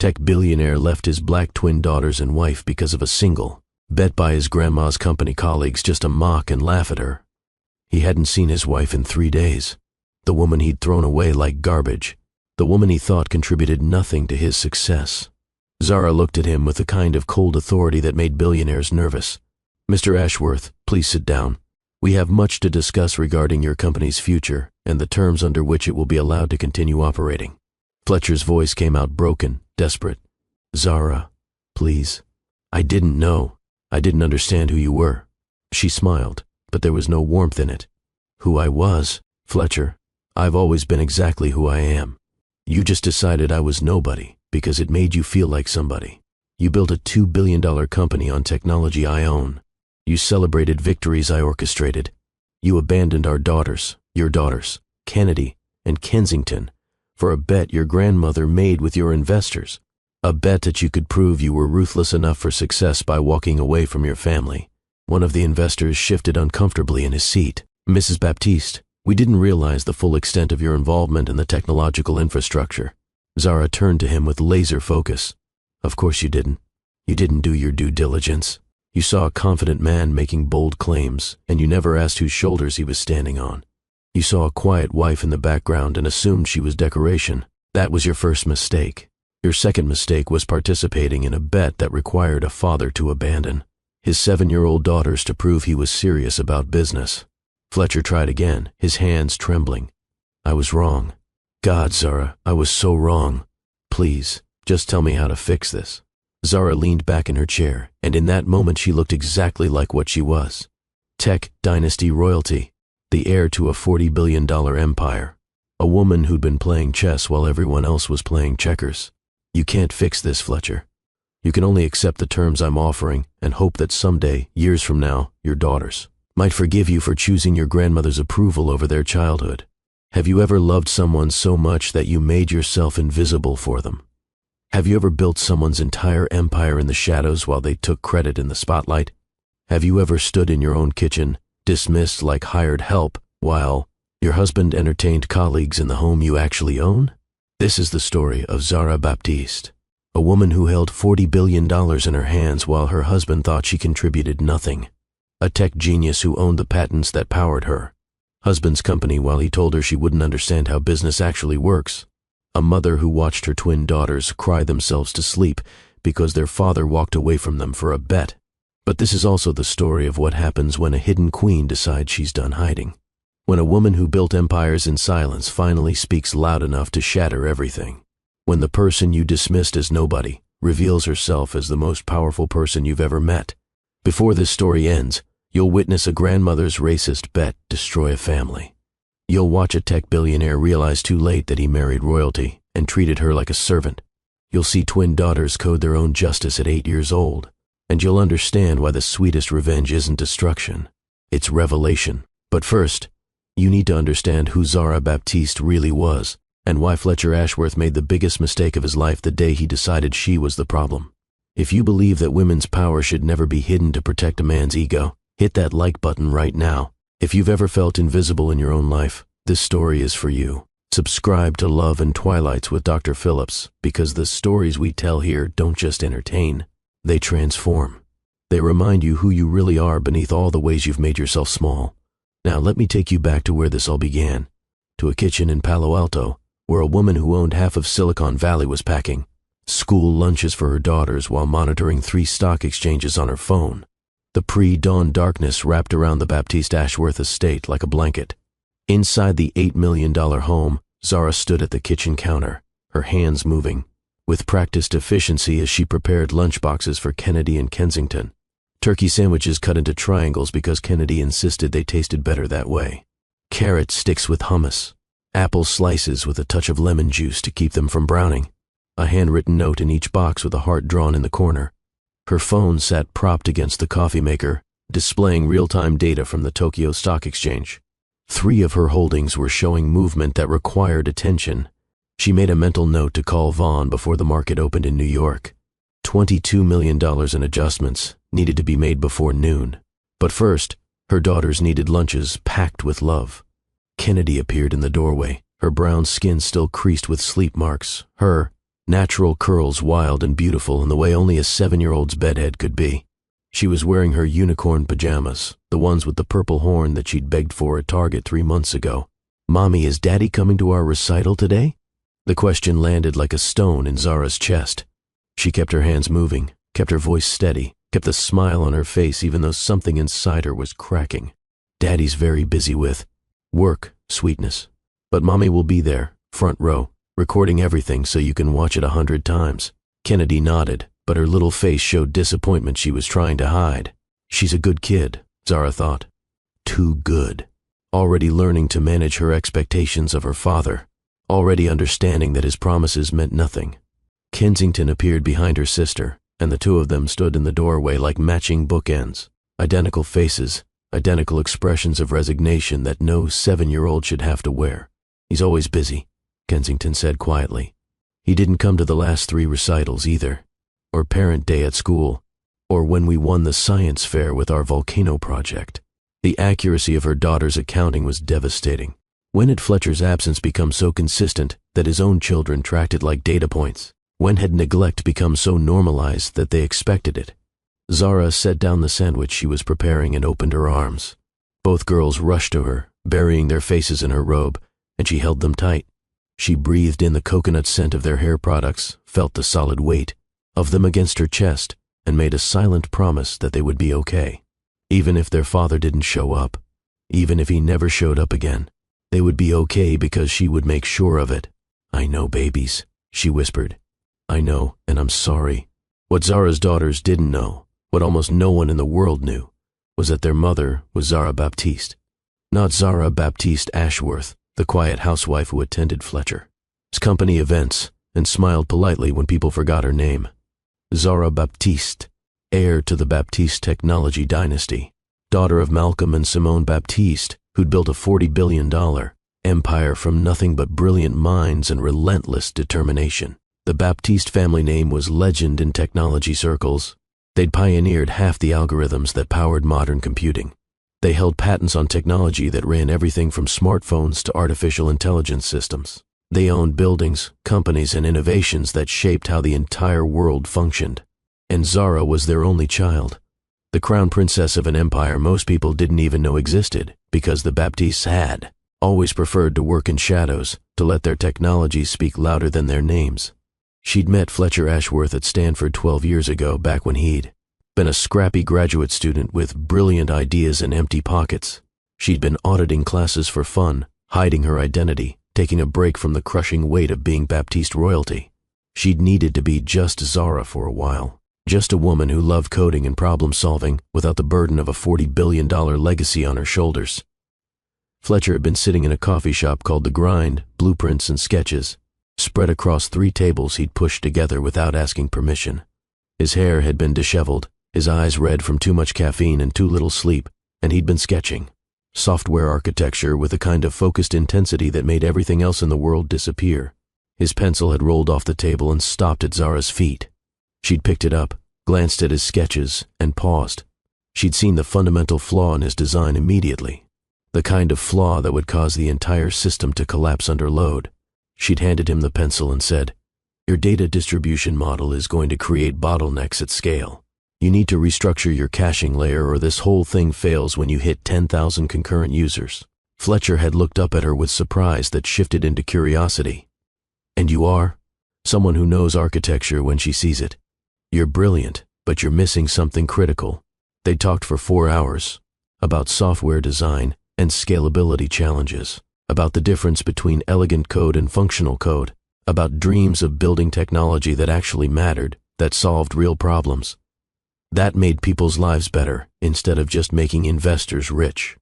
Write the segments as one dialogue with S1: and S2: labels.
S1: Tech billionaire left his black twin daughters and wife because of a single, bet by his grandma's company colleagues just to mock and laugh at her. He hadn't seen his wife in 3 days. The woman he'd thrown away like garbage. The woman he thought contributed nothing to his success. Zara looked at him with a kind of cold authority that made billionaires nervous. "Mr. Ashworth, please sit down. We have much to discuss regarding your company's future and the terms under which it will be allowed to continue operating." Fletcher's voice came out broken, desperate. "Zara, please. I didn't know. I didn't understand who you were." She smiled, but there was no warmth in it. "Who I was, Fletcher. I've always been exactly who I am. You just decided I was nobody because it made you feel like somebody. You built a $2 billion company on technology I own. You celebrated victories I orchestrated. You abandoned our daughters, your daughters, Kennedy and Kensington, for a bet your grandmother made with your investors. A bet that you could prove you were ruthless enough for success by walking away from your family." One of the investors shifted uncomfortably in his seat. "Mrs. Baptiste, we didn't realize the full extent of your involvement in the technological infrastructure." Zara turned to him with laser focus. "Of course you didn't. You didn't do your due diligence. You saw a confident man making bold claims, and you never asked whose shoulders he was standing on. You saw a quiet wife in the background and assumed she was decoration. That was your first mistake. Your second mistake was participating in a bet that required a father to abandon his 7-year-old daughters to prove he was serious about business." Fletcher tried again, his hands trembling. "I was wrong. God, Zara, I was so wrong. Please, just tell me how to fix this." Zara leaned back in her chair, and in that moment she looked exactly like what she was. Tech dynasty royalty, the heir to a $40 billion empire, a woman who'd been playing chess while everyone else was playing checkers. "You can't fix this, Fletcher. You can only accept the terms I'm offering and hope that someday, years from now, your daughters might forgive you for choosing your grandmother's approval over their childhood. Have you ever loved someone so much that you made yourself invisible for them? Have you ever built someone's entire empire in the shadows while they took credit in the spotlight? Have you ever stood in your own kitchen, dismissed like hired help, while your husband entertained colleagues in the home you actually own?" This is the story of Zara Baptiste, a woman who held $40 billion in her hands while her husband thought she contributed nothing. A tech genius who owned the patents that powered her husband's company while he told her she wouldn't understand how business actually works. A mother who watched her twin daughters cry themselves to sleep because their father walked away from them for a bet. But this is also the story of what happens when a hidden queen decides she's done hiding. When a woman who built empires in silence finally speaks loud enough to shatter everything. When the person you dismissed as nobody reveals herself as the most powerful person you've ever met. Before this story ends, you'll witness a grandmother's racist bet destroy a family. You'll watch a tech billionaire realize too late that he married royalty and treated her like a servant. You'll see twin daughters code their own justice at 8 years old, and you'll understand why the sweetest revenge isn't destruction, it's revelation. But first, you need to understand who Zara Baptiste really was, and why Fletcher Ashworth made the biggest mistake of his life the day he decided she was the problem. If you believe that women's power should never be hidden to protect a man's ego, hit that like button right now. If you've ever felt invisible in your own life, this story is for you. Subscribe to Love and Twilights with Dr. Phillips, because the stories we tell here don't just entertain, they transform. They remind you who you really are beneath all the ways you've made yourself small. Now let me take you back to where this all began, to a kitchen in Palo Alto, where a woman who owned half of Silicon Valley was packing school lunches for her daughters while monitoring 3 stock exchanges on her phone. The pre-dawn darkness wrapped around the Baptiste Ashworth estate like a blanket. Inside the $8 million home, Zara stood at the kitchen counter, her hands moving, with practiced efficiency as she prepared lunchboxes for Kennedy and Kensington. Turkey sandwiches cut into triangles because Kennedy insisted they tasted better that way. Carrot sticks with hummus. Apple slices with a touch of lemon juice to keep them from browning. A handwritten note in each box with a heart drawn in the corner. Her phone sat propped against the coffee maker, displaying real-time data from the Tokyo Stock Exchange. 3 of her holdings were showing movement that required attention. She made a mental note to call Vaughn before the market opened in New York. $22 million in adjustments needed to be made before noon. But first, her daughters needed lunches packed with love. Kennedy appeared in the doorway, her brown skin still creased with sleep marks. Her Natural curls, wild and beautiful in the way only a 7-year-old's bedhead could be. She was wearing her unicorn pajamas, the ones with the purple horn that she'd begged for at Target 3 months ago. "Mommy, is Daddy coming to our recital today?" The question landed like a stone in Zara's chest. She kept her hands moving, kept her voice steady, kept the smile on her face even though something inside her was cracking. "Daddy's very busy with work, sweetness. But Mommy will be there, front row, recording everything so you can watch it 100 times. Kennedy nodded, but her little face showed disappointment she was trying to hide. She's a good kid, Zara thought. Too good. Already learning to manage her expectations of her father. Already understanding that his promises meant nothing. Kensington appeared behind her sister, and the two of them stood in the doorway like matching bookends. Identical faces, identical expressions of resignation that no 7-year-old should have to wear. "He's always busy," Kensington said quietly. "He didn't come to the last 3 recitals either, or parent day at school, or when we won the science fair with our volcano project." The accuracy of her daughter's accounting was devastating. When had Fletcher's absence become so consistent that his own children tracked it like data points? When had neglect become so normalized that they expected it? Zara set down the sandwich she was preparing and opened her arms. Both girls rushed to her, burying their faces in her robe, and she held them tight. She breathed in the coconut scent of their hair products, felt the solid weight of them against her chest, and made a silent promise that they would be okay. Even if their father didn't show up, even if he never showed up again, they would be okay because she would make sure of it. "I know, babies," she whispered. "I know, and I'm sorry." What Zara's daughters didn't know, what almost no one in the world knew, was that their mother was Zara Baptiste. Not Zara Baptiste Ashworth, the quiet housewife who attended Fletcher's company events and smiled politely when people forgot her name. Zara Baptiste, heir to the Baptiste technology dynasty, daughter of Malcolm and Simone Baptiste, who'd built a $40 billion empire from nothing but brilliant minds and relentless determination. The Baptiste family name was legend in technology circles. They'd pioneered half the algorithms that powered modern computing. They held patents on technology that ran everything from smartphones to artificial intelligence systems. They owned buildings, companies, and innovations that shaped how the entire world functioned. And Zara was their only child. The crown princess of an empire most people didn't even know existed, because the Baptistes had always preferred to work in shadows, to let their technologies speak louder than their names. She'd met Fletcher Ashworth at Stanford 12 years ago, back when he'd been a scrappy graduate student with brilliant ideas and empty pockets. She'd been auditing classes for fun, hiding her identity, taking a break from the crushing weight of being Baptiste royalty. She'd needed to be just Zara for a while. Just a woman who loved coding and problem solving without the burden of a $40 billion legacy on her shoulders. Fletcher had been sitting in a coffee shop called The Grind, Blueprints and Sketches, spread across 3 tables he'd pushed together without asking permission. His hair had been disheveled, his eyes red from too much caffeine and too little sleep, and he'd been sketching. Software architecture with a kind of focused intensity that made everything else in the world disappear. His pencil had rolled off the table and stopped at Zara's feet. She'd picked it up, glanced at his sketches, and paused. She'd seen the fundamental flaw in his design immediately. The kind of flaw that would cause the entire system to collapse under load. She'd handed him the pencil and said, "Your data distribution model is going to create bottlenecks at scale. You need to restructure your caching layer or this whole thing fails when you hit 10,000 concurrent users." Fletcher had looked up at her with surprise that shifted into curiosity. "And you are?" "Someone who knows architecture when she sees it. You're brilliant, but you're missing something critical." They talked for 4 hours about software design and scalability challenges, about the difference between elegant code and functional code, about dreams of building technology that actually mattered, that solved real problems, that made people's lives better instead of just making investors rich.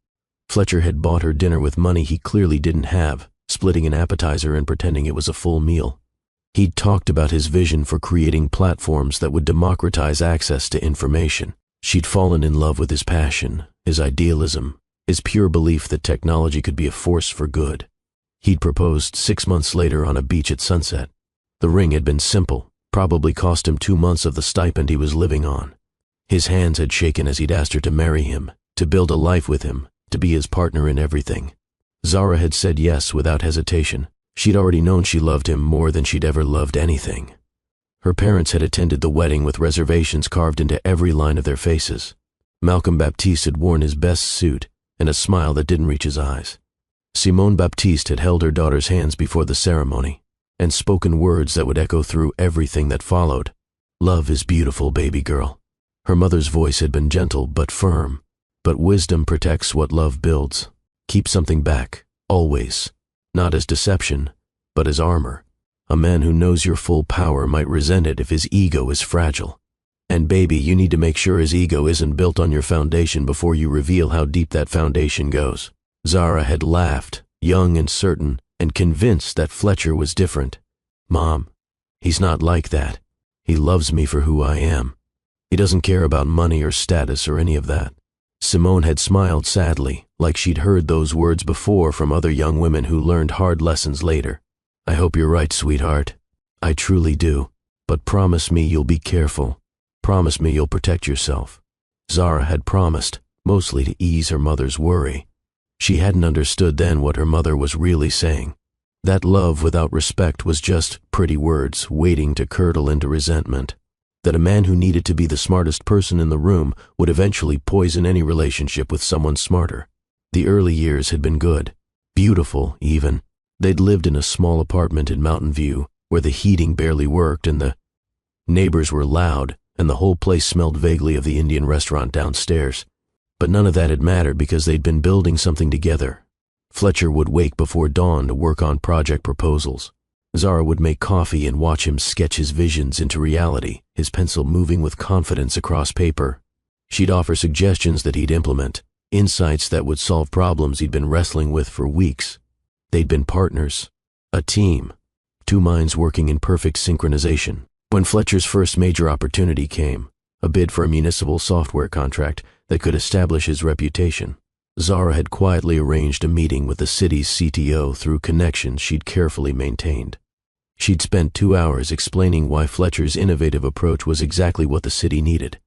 S1: Fletcher had bought her dinner with money he clearly didn't have, splitting an appetizer and pretending it was a full meal. He'd talked about his vision for creating platforms that would democratize access to information. She'd fallen in love with his passion, his idealism, his pure belief that technology could be a force for good. He'd proposed 6 months later on a beach at sunset. The ring had been simple, probably cost him 2 months of the stipend he was living on. His hands had shaken as he'd asked her to marry him, to build a life with him, to be his partner in everything. Zara had said yes without hesitation. She'd already known she loved him more than she'd ever loved anything. Her parents had attended the wedding with reservations carved into every line of their faces. Malcolm Baptiste had worn his best suit and a smile that didn't reach his eyes. Simone Baptiste had held her daughter's hands before the ceremony and spoken words that would echo through everything that followed. "Love is beautiful, baby girl." Her mother's voice had been gentle but firm. But wisdom protects what love builds. Keep something back, always. Not as deception, but as armor. A man who knows your full power might resent it if his ego is fragile. And baby, you need to make sure his ego isn't built on your foundation before you reveal how deep that foundation goes. Zara had laughed, young and certain, and convinced that Fletcher was different. "Mom, he's not like that. He loves me for who I am. He doesn't care about money or status or any of that." Simone had smiled sadly, like she'd heard those words before from other young women who learned hard lessons later. "I hope you're right, sweetheart. I truly do. But promise me you'll be careful. Promise me you'll protect yourself." Zara had promised, mostly to ease her mother's worry. She hadn't understood then what her mother was really saying. That love without respect was just pretty words waiting to curdle into resentment. That a man who needed to be the smartest person in the room would eventually poison any relationship with someone smarter. The early years had been good, beautiful even. They'd lived in a small apartment in Mountain View where the heating barely worked and the neighbors were loud and the whole place smelled vaguely of the Indian restaurant downstairs. But none of that had mattered because they'd been building something together. Fletcher would wake before dawn to work on project proposals. Zara would make coffee and watch him sketch his visions into reality, his pencil moving with confidence across paper. She'd offer suggestions that he'd implement, insights that would solve problems he'd been wrestling with for weeks. They'd been partners, a team, two minds working in perfect synchronization. When Fletcher's first major opportunity came, a bid for a municipal software contract that could establish his reputation, Zara had quietly arranged a meeting with the city's CTO through connections she'd carefully maintained. She'd spent 2 hours explaining why Fletcher's innovative approach was exactly what the city needed.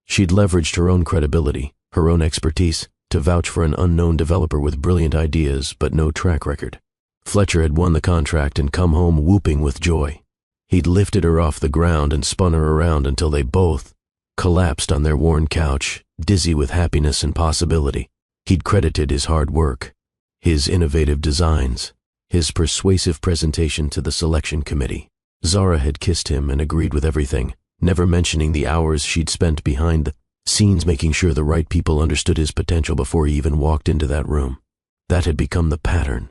S1: She'd leveraged her own credibility, her own expertise, to vouch for an unknown developer with brilliant ideas but no track record. Fletcher had won the contract and come home whooping with joy. He'd lifted her off the ground and spun her around until they both collapsed on their worn couch, dizzy with happiness and possibility. He'd credited his hard work, his innovative designs, his persuasive presentation to the selection committee. Zara had kissed him and agreed with everything, never mentioning the hours she'd spent behind the scenes making sure the right people understood his potential before he even walked into that room. That had become the pattern,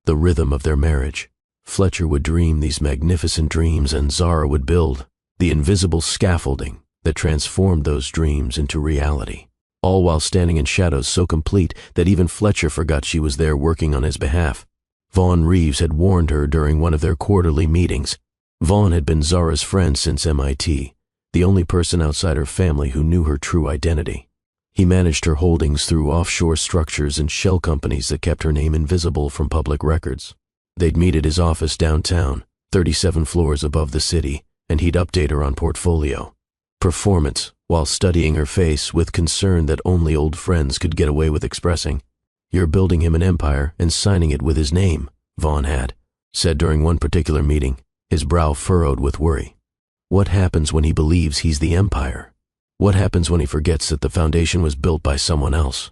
S1: the rhythm of their marriage. Fletcher would dream these magnificent dreams and Zara would build the invisible scaffolding that transformed those dreams into reality. All while standing in shadows so complete that even Fletcher forgot she was there working on his behalf. Vaughn Reeves had warned her during one of their quarterly meetings. Vaughn had been Zara's friend since MIT, the only person outside her family who knew her true identity. He managed her holdings through offshore structures and shell companies that kept her name invisible from public records. They'd meet at his office downtown, 37 floors above the city, and he'd update her on portfolio. Performance, while studying her face with concern that only old friends could get away with expressing. "You're building him an empire and signing it with his name," Vaughn had said during one particular meeting, his brow furrowed with worry. What happens when he believes he's the empire? What happens when he forgets that the foundation was built by someone else?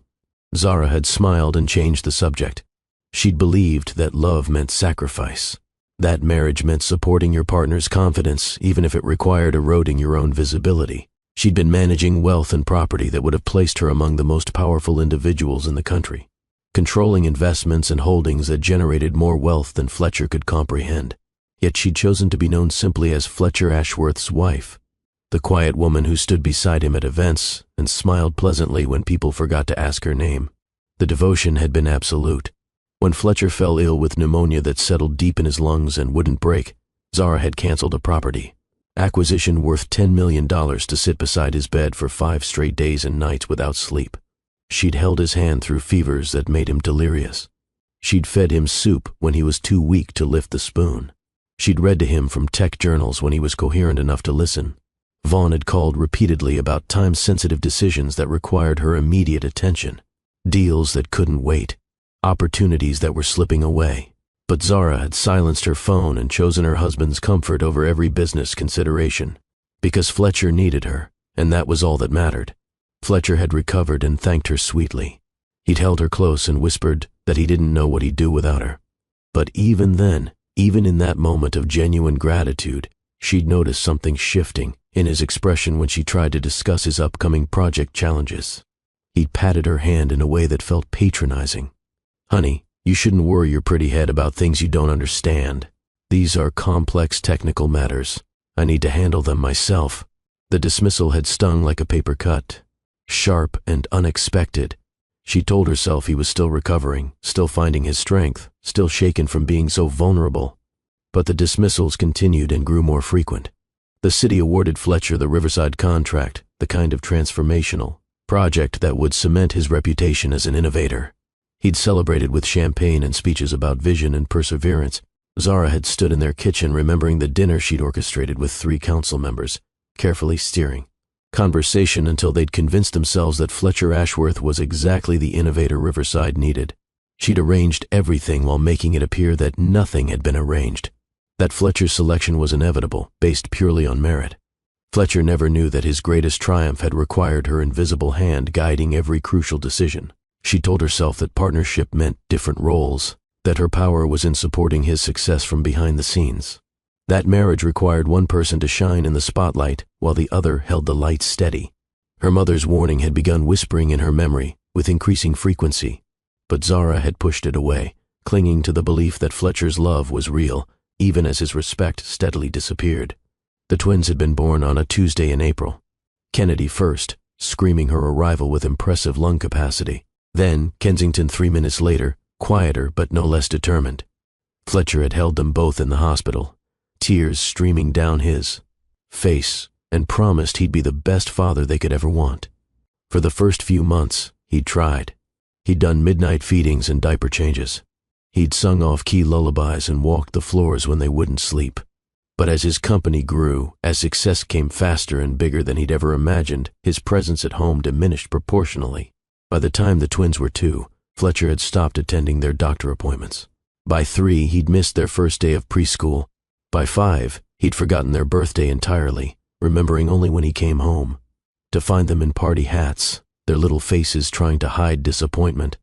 S1: Zara had smiled and changed the subject. She'd believed that love meant sacrifice. That marriage meant supporting your partner's confidence, even if it required eroding your own visibility. She'd been managing wealth and property that would have placed her among the most powerful individuals in the country, controlling investments and holdings that generated more wealth than Fletcher could comprehend. Yet she'd chosen to be known simply as Fletcher Ashworth's wife, the quiet woman who stood beside him at events and smiled pleasantly when people forgot to ask her name. The devotion had been absolute. When Fletcher fell ill with pneumonia that settled deep in his lungs and wouldn't break, Zara had canceled a property acquisition worth $10 million to sit beside his bed for 5 straight days and nights without sleep. She'd held his hand through fevers that made him delirious. She'd fed him soup when he was too weak to lift the spoon. She'd read to him from tech journals when he was coherent enough to listen. Vaughn had called repeatedly about time-sensitive decisions that required her immediate attention, deals that couldn't wait, opportunities that were slipping away. But Zara had silenced her phone and chosen her husband's comfort over every business consideration. Because Fletcher needed her, and that was all that mattered. Fletcher had recovered and thanked her sweetly. He'd held her close and whispered that he didn't know what he'd do without her. But even then, even in that moment of genuine gratitude, she'd noticed something shifting in his expression when she tried to discuss his upcoming project challenges. He'd patted her hand in a way that felt patronizing. "Honey, you shouldn't worry your pretty head about things you don't understand. These are complex technical matters. I need to handle them myself." The dismissal had stung like a paper cut. Sharp and unexpected. She told herself he was still recovering, still finding his strength, still shaken from being so vulnerable. But the dismissals continued and grew more frequent. The city awarded Fletcher the Riverside contract, the kind of transformational project that would cement his reputation as an innovator. He'd celebrated with champagne and speeches about vision and perseverance. Zara had stood in their kitchen remembering the dinner she'd orchestrated with 3 council members, carefully steering conversation until they'd convinced themselves that Fletcher Ashworth was exactly the innovator Riverside needed. She'd arranged everything while making it appear that nothing had been arranged, that Fletcher's selection was inevitable, based purely on merit. Fletcher never knew that his greatest triumph had required her invisible hand guiding every crucial decision. She told herself that partnership meant different roles, that her power was in supporting his success from behind the scenes. That marriage required one person to shine in the spotlight while the other held the light steady. Her mother's warning had begun whispering in her memory with increasing frequency, but Zara had pushed it away, clinging to the belief that Fletcher's love was real, even as his respect steadily disappeared. The twins had been born on a Tuesday in April. Kennedy first, screaming her arrival with impressive lung capacity. Then Kensington 3 minutes later, quieter but no less determined. Fletcher had held them both in the hospital, tears streaming down his face, and promised he'd be the best father they could ever want. For the first few months, he'd tried. He'd done midnight feedings and diaper changes. He'd sung off-key lullabies and walked the floors when they wouldn't sleep. But as his company grew, as success came faster and bigger than he'd ever imagined, his presence at home diminished proportionally. By the time the twins were 2, Fletcher had stopped attending their doctor appointments. By 3, he'd missed their first day of preschool. By 5, he'd forgotten their birthday entirely, remembering only when he came home, to find them in party hats, their little faces trying to hide disappointment.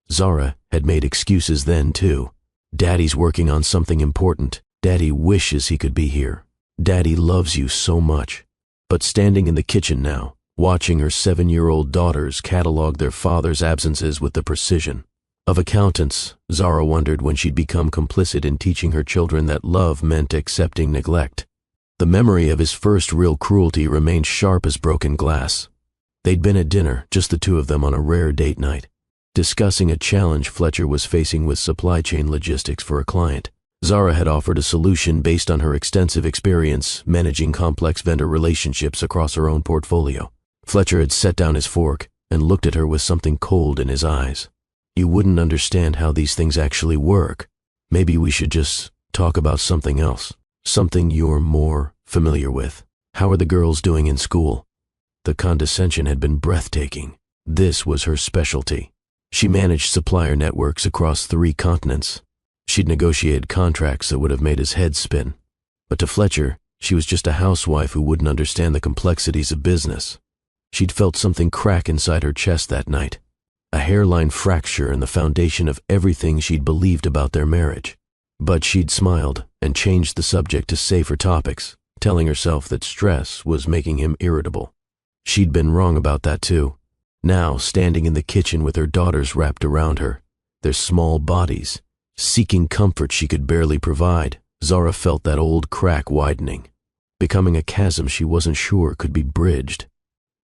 S1: Zara had made excuses then, too. "Daddy's working on something important. Daddy wishes he could be here. Daddy loves you so much." But standing in the kitchen now, watching her 7-year-old daughters catalog their father's absences with the precision of accountants, Zara wondered when she'd become complicit in teaching her children that love meant accepting neglect. The memory of his first real cruelty remained sharp as broken glass. They'd been at dinner, just the 2 of them on a rare date night, discussing a challenge Fletcher was facing with supply chain logistics for a client. Zara had offered a solution based on her extensive experience managing complex vendor relationships across her own portfolio. Fletcher had set down his fork and looked at her with something cold in his eyes. "You wouldn't understand how these things actually work. Maybe we should just talk about something else, something you're more familiar with. How are the girls doing in school?" The condescension had been breathtaking. This was her specialty. She managed supplier networks across 3 continents. She'd negotiated contracts that would have made his head spin. But to Fletcher, she was just a housewife who wouldn't understand the complexities of business. She'd felt something crack inside her chest that night, a hairline fracture in the foundation of everything she'd believed about their marriage. But she'd smiled and changed the subject to safer topics, telling herself that stress was making him irritable. She'd been wrong about that too. Now, standing in the kitchen with her daughters wrapped around her, their small bodies, seeking comfort she could barely provide, Zara felt that old crack widening, becoming a chasm she wasn't sure could be bridged.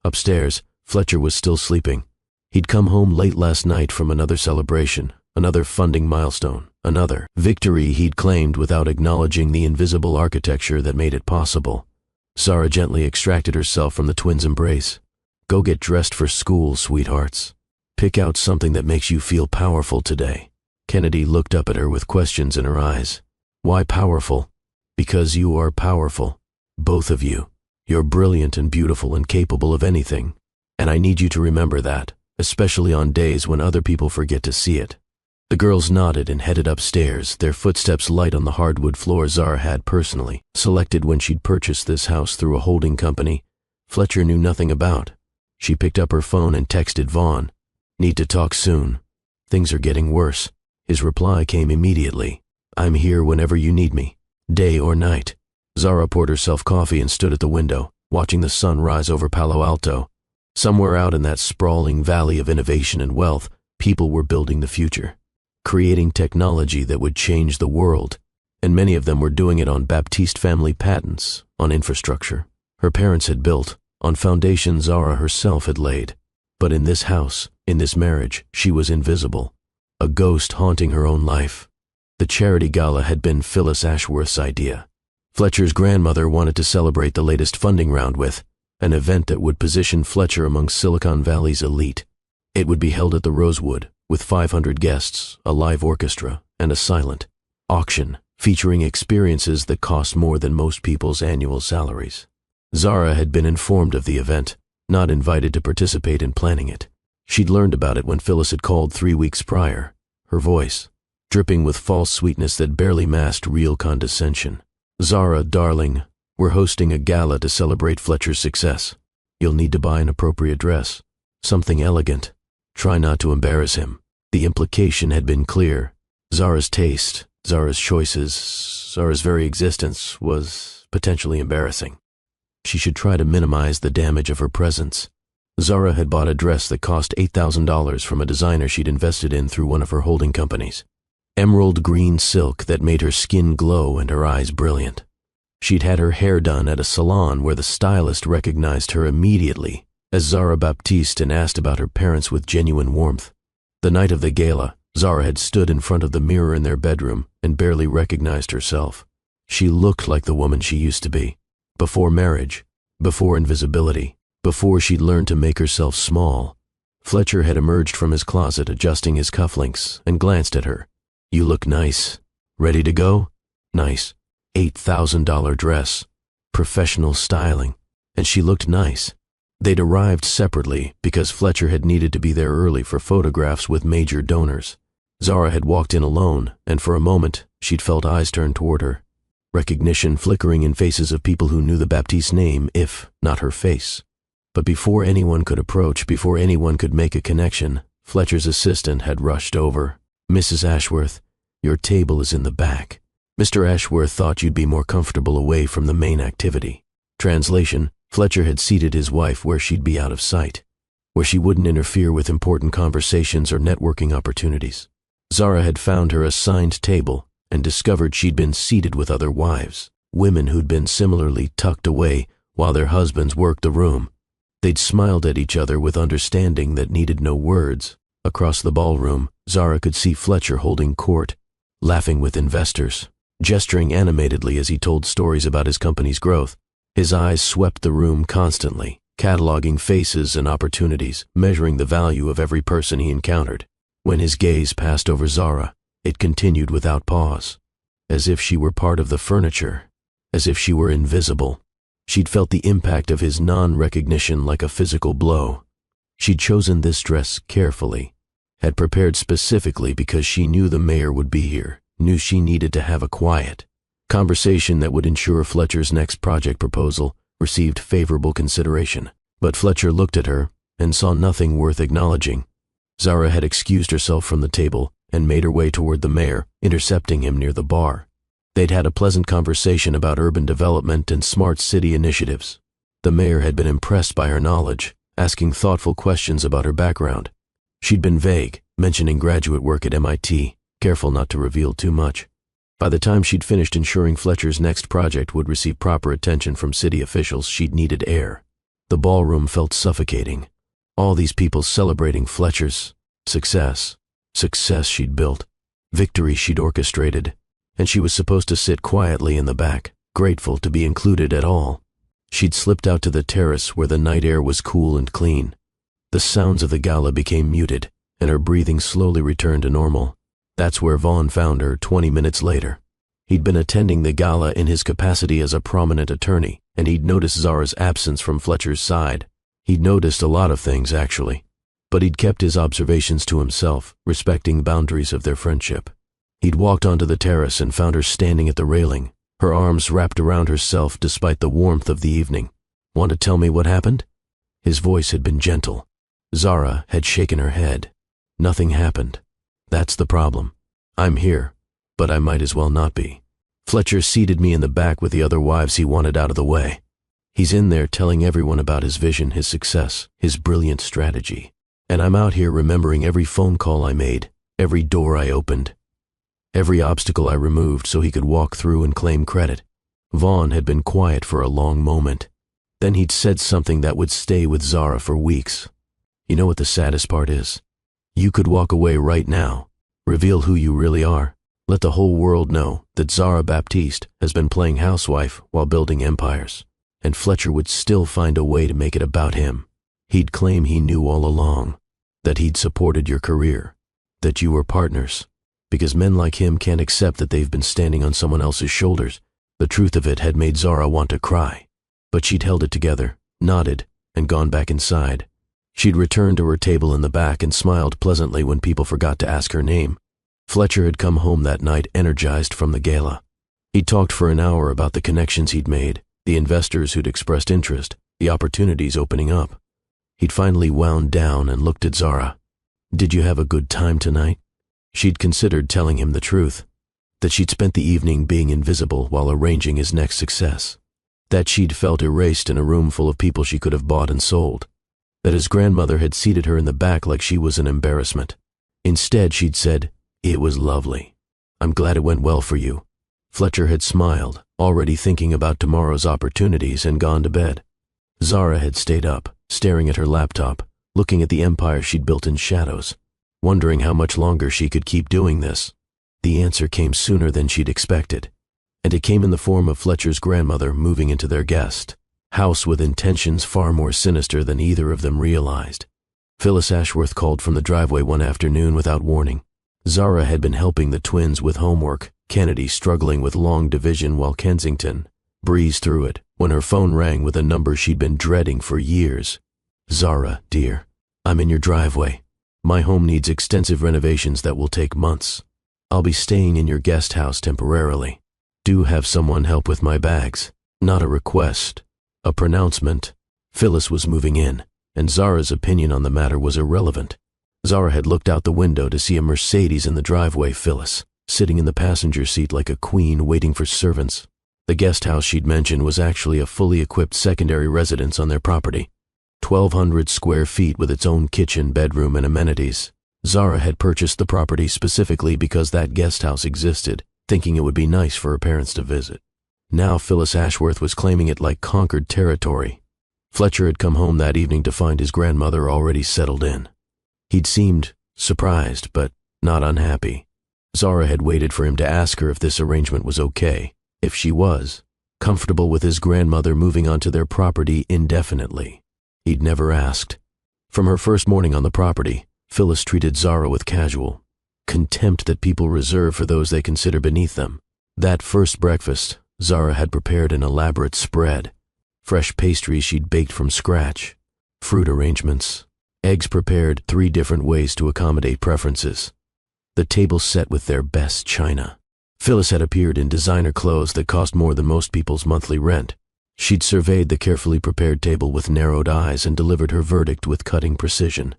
S1: Upstairs, Fletcher was still sleeping. He'd come home late last night from another celebration, another funding milestone, another victory he'd claimed without acknowledging the invisible architecture that made it possible. Zara gently extracted herself from the twins' embrace. "Go get dressed for school, sweethearts. Pick out something that makes you feel powerful today." Kennedy looked up at her with questions in her eyes. "Why powerful?" "Because you are powerful. Both of you. You're brilliant and beautiful and capable of anything. And I need you to remember that, especially on days when other people forget to see it." The girls nodded and headed upstairs, their footsteps light on the hardwood floor Zara had personally selected when she'd purchased this house through a holding company Fletcher knew nothing about. She picked up her phone and texted Vaughn, "Need to talk soon. Things are getting worse." His reply came immediately, "I'm here whenever you need me, day or night." Zara poured herself coffee and stood at the window, watching the sun rise over Palo Alto. Somewhere out in that sprawling valley of innovation and wealth, people were building the future, creating technology that would change the world, and many of them were doing it on Baptiste family patents, on infrastructure her parents had built, on foundations Zara herself had laid. But in this house, in this marriage, she was invisible, a ghost haunting her own life. The charity gala had been Phyllis Ashworth's idea. Fletcher's grandmother wanted to celebrate the latest funding round with an event that would position Fletcher among Silicon Valley's elite. It would be held at the Rosewood, with 500 guests, a live orchestra, and a silent auction featuring experiences that cost more than most people's annual salaries. Zara had been informed of the event, not invited to participate in planning it. She'd learned about it when Phyllis had called 3 weeks prior, her voice dripping with false sweetness that barely masked real condescension. "Zara, darling, we're hosting a gala to celebrate Fletcher's success. You'll need to buy an appropriate dress, something elegant. Try not to embarrass him." The implication had been clear. Zara's taste, Zara's choices, Zara's very existence was potentially embarrassing. She should try to minimize the damage of her presence. Zara had bought a dress that cost $8,000 from a designer she'd invested in through one of her holding companies. Emerald green silk that made her skin glow and her eyes brilliant. She'd had her hair done at a salon where the stylist recognized her immediately as Zara Baptiste and asked about her parents with genuine warmth. The night of the gala, Zara had stood in front of the mirror in their bedroom and barely recognized herself. She looked like the woman she used to be. Before marriage, before invisibility, before she'd learned to make herself small. Fletcher had emerged from his closet, adjusting his cufflinks, and glanced at her. "You look nice. Ready to go?" Nice. $8,000 dress. Professional styling. And she looked nice. They'd arrived separately because Fletcher had needed to be there early for photographs with major donors. Zara had walked in alone, and for a moment, she'd felt eyes turn toward her. Recognition flickering in faces of people who knew the Baptiste name, if not her face. But before anyone could approach, before anyone could make a connection, Fletcher's assistant had rushed over. "Mrs. Ashworth, your table is in the back. Mr. Ashworth thought you'd be more comfortable away from the main activity." Translation: Fletcher had seated his wife where she'd be out of sight, where she wouldn't interfere with important conversations or networking opportunities. Zara had found her assigned table and discovered she'd been seated with other wives, women who'd been similarly tucked away while their husbands worked the room. They'd smiled at each other with understanding that needed no words. Across the ballroom, Zara could see Fletcher holding court, laughing with investors, gesturing animatedly as he told stories about his company's growth. His eyes swept the room constantly, cataloging faces and opportunities, measuring the value of every person he encountered. When his gaze passed over Zara, it continued without pause, as if she were part of the furniture, as if she were invisible. She'd felt the impact of his non-recognition like a physical blow. She'd chosen this dress carefully, had prepared specifically because she knew the mayor would be here, knew she needed to have a quiet conversation that would ensure Fletcher's next project proposal received favorable consideration. But Fletcher looked at her and saw nothing worth acknowledging. Zara had excused herself from the table and made her way toward the mayor, intercepting him near the bar. They'd had a pleasant conversation about urban development and smart city initiatives. The mayor had been impressed by her knowledge, asking thoughtful questions about her background. She'd been vague, mentioning graduate work at MIT, careful not to reveal too much. By the time she'd finished ensuring Fletcher's next project would receive proper attention from city officials, she'd needed air. The ballroom felt suffocating. All these people celebrating Fletcher's success she'd built, victory she'd orchestrated, and she was supposed to sit quietly in the back, grateful to be included at all. She'd slipped out to the terrace where the night air was cool and clean. The sounds of the gala became muted, and her breathing slowly returned to normal. That's where Vaughn found her 20 minutes later. He'd been attending the gala in his capacity as a prominent attorney, and he'd noticed Zara's absence from Fletcher's side. He'd noticed a lot of things, actually. but he'd kept his observations to himself, respecting boundaries of their friendship. He'd walked onto the terrace and found her standing at the railing, her arms wrapped around herself despite the warmth of the evening. "Want to tell me what happened?" His voice had been gentle. Zara had shaken her head. "Nothing happened. That's the problem. I'm here, but I might as well not be. Fletcher seated me in the back with the other wives he wanted out of the way. He's in there telling everyone about his vision, his success, his brilliant strategy. And I'm out here remembering every phone call I made, every door I opened, every obstacle I removed so he could walk through and claim credit." Vaughn had been quiet for a long moment. Then he'd said something that would stay with Zara for weeks. "You know what the saddest part is? You could walk away right now, reveal who you really are, let the whole world know that Zara Baptiste has been playing housewife while building empires, and Fletcher would still find a way to make it about him. He'd claim he knew all along, that he'd supported your career, that you were partners, because men like him can't accept that they've been standing on someone else's shoulders." The truth of it had made Zara want to cry, but she'd held it together, nodded, and gone back inside. She'd returned to her table in the back and smiled pleasantly when people forgot to ask her name. Fletcher had come home that night energized from the gala. He'd talked for an hour about the connections he'd made, the investors who'd expressed interest, the opportunities opening up. He'd finally wound down and looked at Zara. "Did you have a good time tonight?" She'd considered telling him the truth, that she'd spent the evening being invisible while arranging his next success, that she'd felt erased in a room full of people she could have bought and sold, that his grandmother had seated her in the back like she was an embarrassment. Instead, she'd said, "It was lovely. I'm glad it went well for you." Fletcher had smiled, already thinking about tomorrow's opportunities, and gone to bed. Zara had stayed up, staring at her laptop, looking at the empire she'd built in shadows, wondering how much longer she could keep doing this. The answer came sooner than she'd expected, and it came in the form of Fletcher's grandmother moving into their guest house with intentions far more sinister than either of them realized. Phyllis Ashworth called from the driveway one afternoon without warning. Zara had been helping the twins with homework, Kennedy struggling with long division while Kensington breezed through it, when her phone rang with a number she'd been dreading for years. "Zara, dear, I'm in your driveway. My home needs extensive renovations that will take months. I'll be staying in your guest house temporarily. Do have someone help with my bags." Not a request, a pronouncement. Phyllis was moving in, and Zara's opinion on the matter was irrelevant. Zara had looked out the window to see a Mercedes in the driveway, Phyllis, sitting in the passenger seat like a queen waiting for servants. The guest house she'd mentioned was actually a fully equipped secondary residence on their property, 1,200 square feet with its own kitchen, bedroom, and amenities. Zara had purchased the property specifically because that guest house existed, thinking it would be nice for her parents to visit. Now Phyllis Ashworth was claiming it like conquered territory. Fletcher had come home that evening to find his grandmother already settled in. He'd seemed surprised, but not unhappy. Zara had waited for him to ask her if this arrangement was okay. If she was, comfortable with his grandmother moving onto their property indefinitely. He'd never asked. From her first morning on the property, Phyllis treated Zara with casual contempt that people reserve for those they consider beneath them. That first breakfast, Zara had prepared an elaborate spread, fresh pastries she'd baked from scratch, fruit arrangements, eggs prepared 3 different ways to accommodate preferences, the table set with their best china. Phyllis had appeared in designer clothes that cost more than most people's monthly rent. She'd surveyed the carefully prepared table with narrowed eyes and delivered her verdict with cutting precision.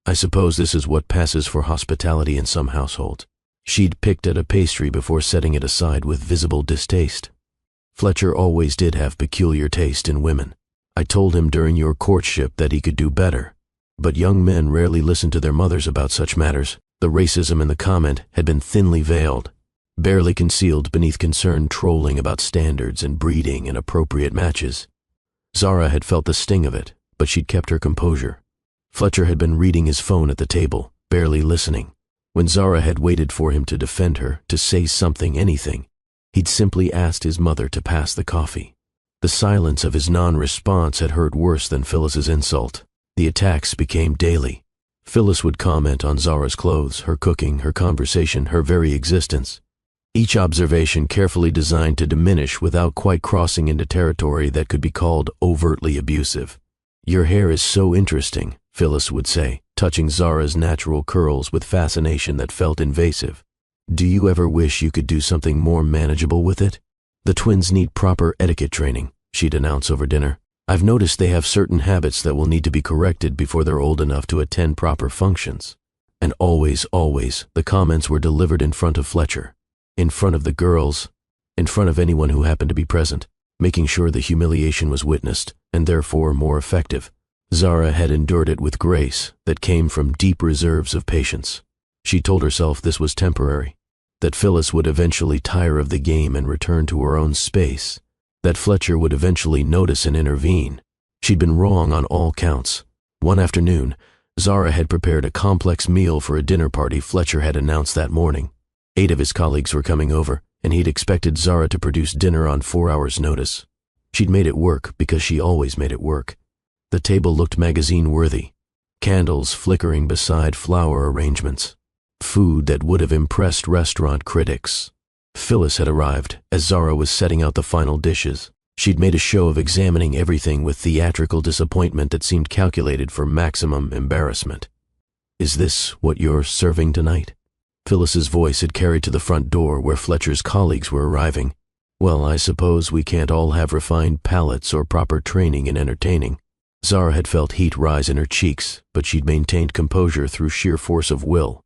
S1: "I suppose this is what passes for hospitality in some households." She'd picked at a pastry before setting it aside with visible distaste. "Fletcher always did have peculiar taste in women. I told him during your courtship that he could do better. But young men rarely listen to their mothers about such matters." The racism in the comment had been thinly veiled, barely concealed beneath concerned trolling about standards and breeding and appropriate matches. Zara had felt the sting of it, but she'd kept her composure. Fletcher had been reading his phone at the table, barely listening. When Zara had waited for him to defend her, to say something, anything, he'd simply asked his mother to pass the coffee. The silence of his non-response had hurt worse than Phyllis's insult. The attacks became daily. Phyllis would comment on Zara's clothes, her cooking, her conversation, her very existence. Each observation carefully designed to diminish without quite crossing into territory that could be called overtly abusive. "Your hair is so interesting," Phyllis would say, touching Zara's natural curls with fascination that felt invasive. Do you ever wish you could do something more manageable with it? The twins need proper etiquette training, she'd announce over dinner. I've noticed they have certain habits that will need to be corrected before they're old enough to attend proper functions. And always, the comments were delivered in front of Fletcher, in front of the girls, in front of anyone who happened to be present, making sure the humiliation was witnessed, and therefore more effective. Zara had endured it with grace that came from deep reserves of patience. She told herself this was temporary, that Phyllis would eventually tire of the game and return to her own space, that Fletcher would eventually notice and intervene. She'd been wrong on all counts. One afternoon, Zara had prepared a complex meal for a dinner party Fletcher had announced that morning. 8 of his colleagues were coming over, and he'd expected Zara to produce dinner on 4 hours' notice. She'd made it work because she always made it work. The table looked magazine-worthy, candles flickering beside flower arrangements, food that would have impressed restaurant critics. Phyllis had arrived as Zara was setting out the final dishes. She'd made a show of examining everything with theatrical disappointment that seemed calculated for maximum embarrassment. Is this what you're serving tonight? Phyllis's voice had carried to the front door where Fletcher's colleagues were arriving. Well, I suppose we can't all have refined palates or proper training in entertaining. Zara had felt heat rise in her cheeks, but she'd maintained composure through sheer force of will.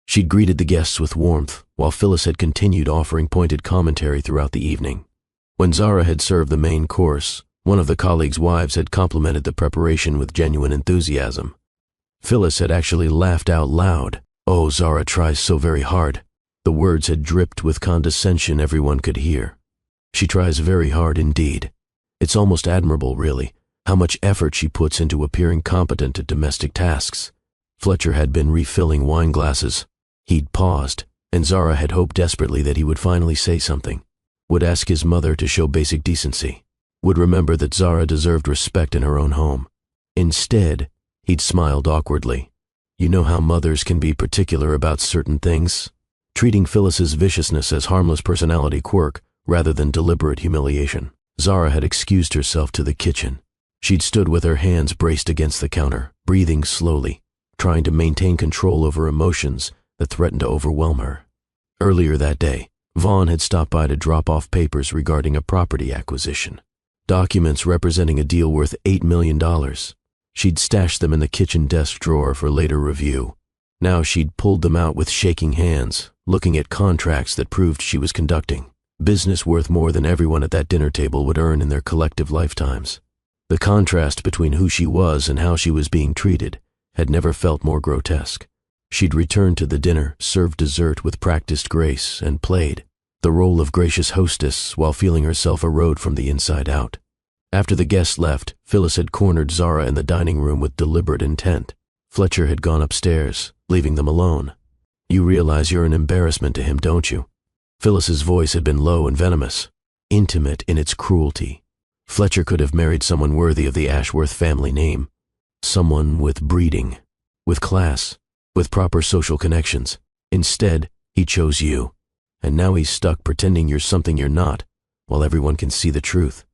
S1: She'd greeted the guests with warmth, while Phyllis had continued offering pointed commentary throughout the evening. When Zara had served the main course, one of the colleagues' wives had complimented the preparation with genuine enthusiasm. Phyllis had actually laughed out loud. Oh, Zara tries so very hard. The words had dripped with condescension everyone could hear. She tries very hard indeed. It's almost admirable, really, how much effort she puts into appearing competent at domestic tasks. Fletcher had been refilling wine glasses. He'd paused, and Zara had hoped desperately that he would finally say something, would ask his mother to show basic decency, would remember that Zara deserved respect in her own home. Instead, he'd smiled awkwardly. You know how mothers can be particular about certain things, treating Phyllis's viciousness as harmless personality quirk rather than deliberate humiliation. Zara had excused herself to the kitchen. She'd stood with her hands braced against the counter, breathing slowly, trying to maintain control over emotions that threatened to overwhelm her. Earlier that day, Vaughn had stopped by to drop off papers regarding a property acquisition, documents representing a deal worth $8 million. She'd stashed them in the kitchen desk drawer for later review. Now she'd pulled them out with shaking hands, looking at contracts that proved she was conducting business worth more than everyone at that dinner table would earn in their collective lifetimes. The contrast between who she was and how she was being treated had never felt more grotesque. She'd returned to the dinner, served dessert with practiced grace, and played the role of gracious hostess while feeling herself erode from the inside out. After the guests left, Phyllis had cornered Zara in the dining room with deliberate intent. Fletcher had gone upstairs, leaving them alone. You realize you're an embarrassment to him, don't you? Phyllis's voice had been low and venomous, intimate in its cruelty. Fletcher could have married someone worthy of the Ashworth family name. Someone with breeding, with class, with proper social connections. Instead, he chose you. And now he's stuck pretending you're something you're not, while everyone can see the truth.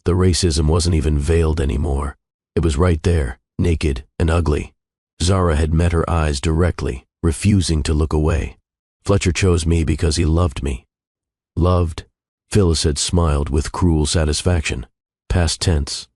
S1: The racism wasn't even veiled anymore. It was right there, naked and ugly. Zara had met her eyes directly, refusing to look away. Fletcher chose me because he loved me. Loved? Phyllis had smiled with cruel satisfaction. Past tense.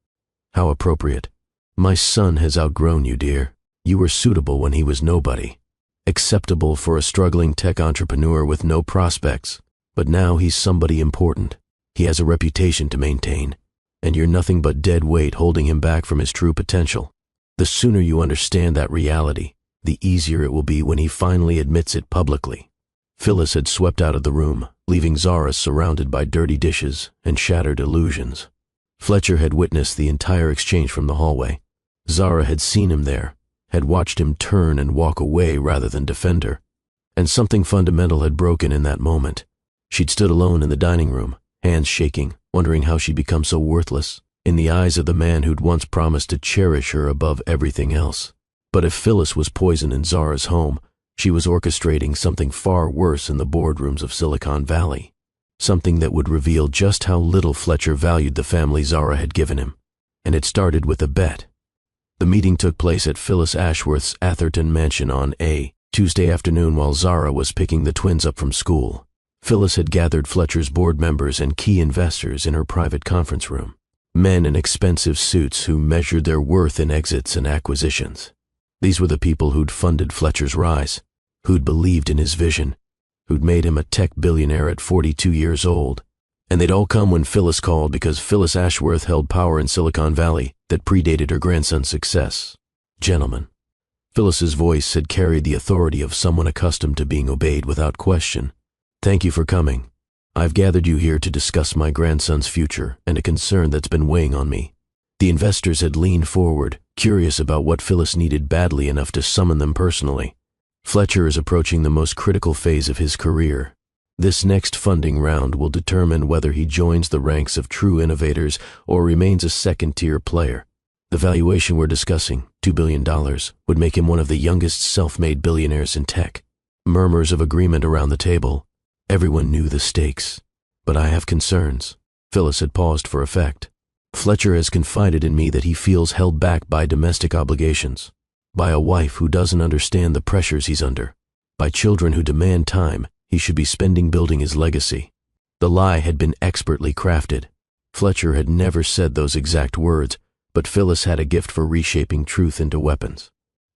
S1: How appropriate. My son has outgrown you, dear. You were suitable when he was nobody. Acceptable for a struggling tech entrepreneur with no prospects. But now he's somebody important. He has a reputation to maintain. And you're nothing but dead weight holding him back from his true potential. The sooner you understand that reality, the easier it will be when he finally admits it publicly. Phyllis had swept out of the room, leaving Zara surrounded by dirty dishes and shattered illusions. Fletcher had witnessed the entire exchange from the hallway. Zara had seen him there, had watched him turn and walk away rather than defend her. And something fundamental had broken in that moment. She'd stood alone in the dining room, hands shaking, wondering how she'd become so worthless in the eyes of the man who'd once promised to cherish her above everything else. But if Phyllis was poison in Zara's home, she was orchestrating something far worse in the boardrooms of Silicon Valley. Something that would reveal just how little Fletcher valued the family Zara had given him. And it started with a bet. The meeting took place at Phyllis Ashworth's Atherton mansion on a Tuesday afternoon while Zara was picking the twins up from school. Phyllis had gathered Fletcher's board members and key investors in her private conference room. Men in expensive suits who measured their worth in exits and acquisitions. These were the people who'd funded Fletcher's rise, who'd believed in his vision, who'd made him a tech billionaire at 42 years old. And they'd all come when Phyllis called because Phyllis Ashworth held power in Silicon Valley that predated her grandson's success. Gentlemen. Phyllis's voice had carried the authority of someone accustomed to being obeyed without question. Thank you for coming. I've gathered you here to discuss my grandson's future and a concern that's been weighing on me. The investors had leaned forward, curious about what Phyllis needed badly enough to summon them personally. Fletcher is approaching the most critical phase of his career. This next funding round will determine whether he joins the ranks of true innovators or remains a second-tier player. The valuation we're discussing, $2 billion, would make him one of the youngest self-made billionaires in tech. Murmurs of agreement around the table. Everyone knew the stakes. But I have concerns. Phyllis had paused for effect. Fletcher has confided in me that he feels held back by domestic obligations, by a wife who doesn't understand the pressures he's under, by children who demand time he should be spending building his legacy. The lie had been expertly crafted. Fletcher had never said those exact words, but Phyllis had a gift for reshaping truth into weapons.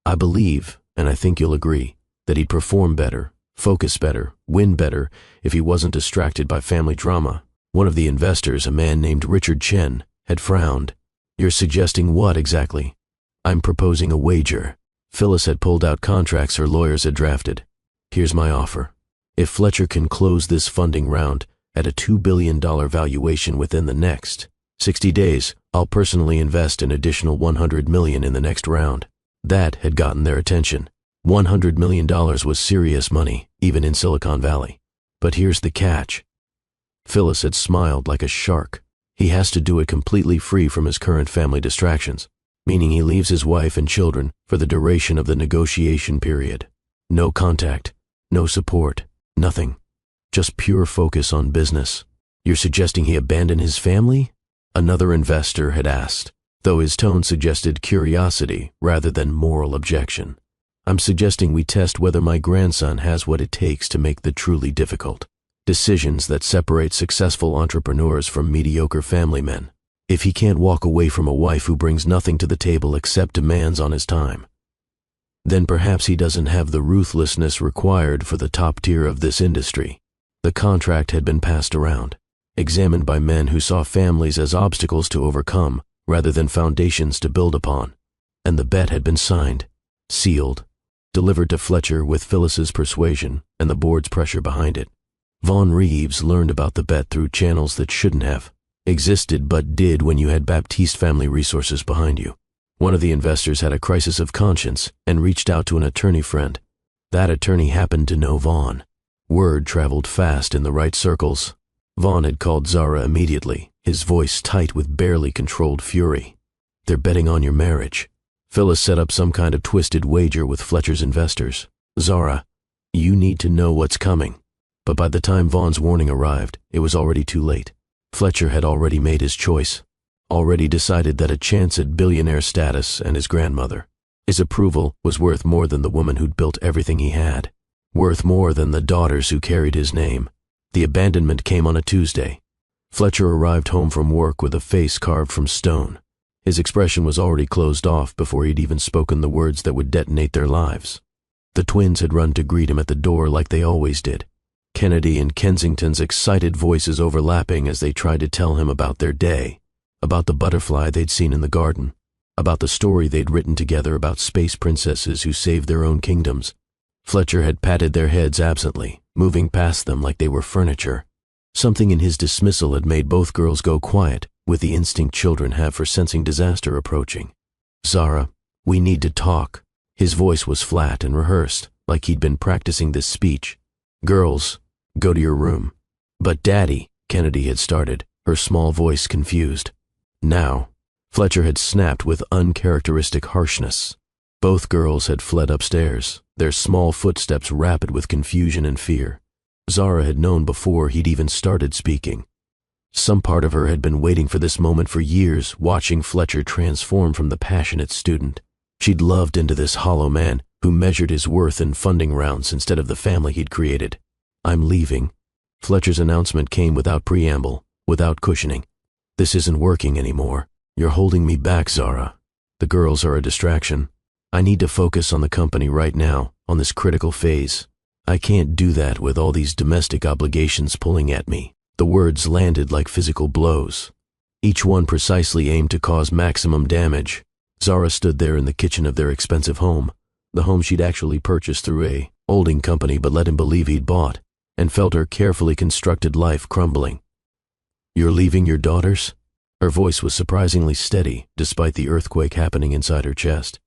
S1: I believe, and I think you'll agree, that he'd perform better, focus better, win better if he wasn't distracted by family drama. One of the investors, a man named Richard Chen, had frowned. You're suggesting what exactly? I'm proposing a wager. Phyllis had pulled out contracts her lawyers had drafted. Here's my offer. If Fletcher can close this funding round at a $2 billion valuation within the next 60 days, I'll personally invest an additional $100 million in the next round. That had gotten their attention. $100 million was serious money, even in Silicon Valley. But here's the catch. Phyllis had smiled like a shark. He has to do it completely free from his current family distractions, meaning he leaves his wife and children for the duration of the negotiation period. No contact, no support, nothing. Just pure focus on business. You're suggesting he abandon his family? Another investor had asked, though his tone suggested curiosity rather than moral objection. I'm suggesting we test whether my grandson has what it takes to make the truly difficult decisions that separate successful entrepreneurs from mediocre family men. If he can't walk away from a wife who brings nothing to the table except demands on his time, then perhaps he doesn't have the ruthlessness required for the top tier of this industry. The contract had been passed around, examined by men who saw families as obstacles to overcome rather than foundations to build upon. And the bet had been signed, sealed, delivered to Fletcher with Phyllis's persuasion and the board's pressure behind it. Vaughn Reeves learned about the bet through channels that shouldn't have existed but did when you had Baptiste family resources behind you. One of the investors had a crisis of conscience and reached out to an attorney friend. That attorney happened to know Vaughn. Word traveled fast in the right circles. Vaughn had called Zara immediately, his voice tight with barely controlled fury. They're betting on your marriage. Phyllis set up some kind of twisted wager with Fletcher's investors. Zara, you need to know what's coming. But by the time Vaughn's warning arrived, it was already too late. Fletcher had already made his choice, already decided that a chance at billionaire status and his grandmother. His approval was worth more than the woman who'd built everything he had, worth more than the daughters who carried his name. The abandonment came on a Tuesday. Fletcher arrived home from work with a face carved from stone. His expression was already closed off before he'd even spoken the words that would detonate their lives. The twins had run to greet him at the door like they always did, Kennedy and Kensington's excited voices overlapping as they tried to tell him about their day, about the butterfly they'd seen in the garden, about the story they'd written together about space princesses who saved their own kingdoms. Fletcher had patted their heads absently, moving past them like they were furniture. Something in his dismissal had made both girls go quiet, with the instinct children have for sensing disaster approaching. Zara, we need to talk. His voice was flat and rehearsed, like he'd been practicing this speech. Girls, go to your room. But Daddy, Kennedy had started, her small voice confused. Now, Fletcher had snapped with uncharacteristic harshness. Both girls had fled upstairs, their small footsteps rapid with confusion and fear. Zara had known before he'd even started speaking. Some part of her had been waiting for this moment for years, watching Fletcher transform from the passionate student she'd loved into this hollow man who measured his worth in funding rounds instead of the family he'd created. "I'm leaving." Fletcher's announcement came without preamble, without cushioning. "This isn't working anymore. You're holding me back, Zara. The girls are a distraction. I need to focus on the company right now, on this critical phase. I can't do that with all these domestic obligations pulling at me." The words landed like physical blows, each one precisely aimed to cause maximum damage. Zara stood there in the kitchen of their expensive home, the home she'd actually purchased through a holding company but let him believe he'd bought, and felt her carefully constructed life crumbling. "You're leaving your daughters?" Her voice was surprisingly steady, despite the earthquake happening inside her chest.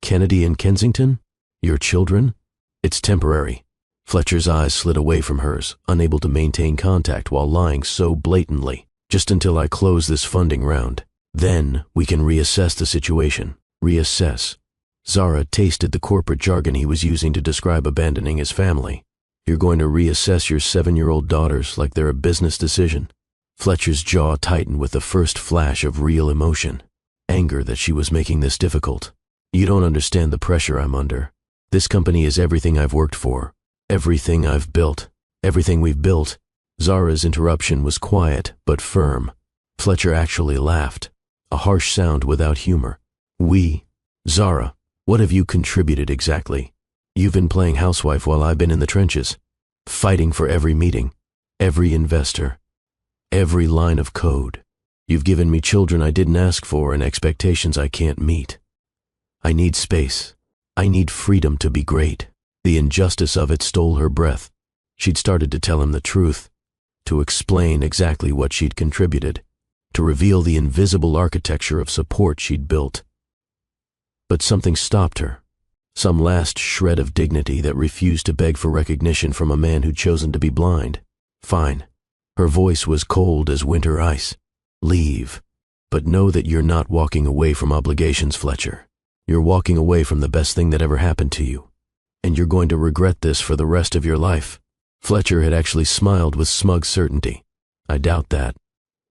S1: "Kennedy and Kensington? Your children? It's temporary." Fletcher's eyes slid away from hers, unable to maintain contact while lying so blatantly. "Just until I close this funding round. Then we can reassess the situation." Reassess. Zara tasted the corporate jargon he was using to describe abandoning his family. "You're going to reassess your 7-year-old daughters like they're a business decision?" Fletcher's jaw tightened with the first flash of real emotion. Anger that she was making this difficult. "You don't understand the pressure I'm under. This company is everything I've worked for. Everything I've built. Everything we've built." Zara's interruption was quiet but firm. Fletcher actually laughed, a harsh sound without humor. "We? Zara, what have you contributed exactly? You've been playing housewife while I've been in the trenches, fighting for every meeting, every investor, every line of code. You've given me children I didn't ask for and expectations I can't meet. I need space. I need freedom to be great." The injustice of it stole her breath. She'd started to tell him the truth, to explain exactly what she'd contributed, to reveal the invisible architecture of support she'd built. But something stopped her, some last shred of dignity that refused to beg for recognition from a man who'd chosen to be blind. "Fine." Her voice was cold as winter ice. "Leave. But know that you're not walking away from obligations, Fletcher. You're walking away from the best thing that ever happened to you. And you're going to regret this for the rest of your life." Fletcher had actually smiled with smug certainty. "I doubt that.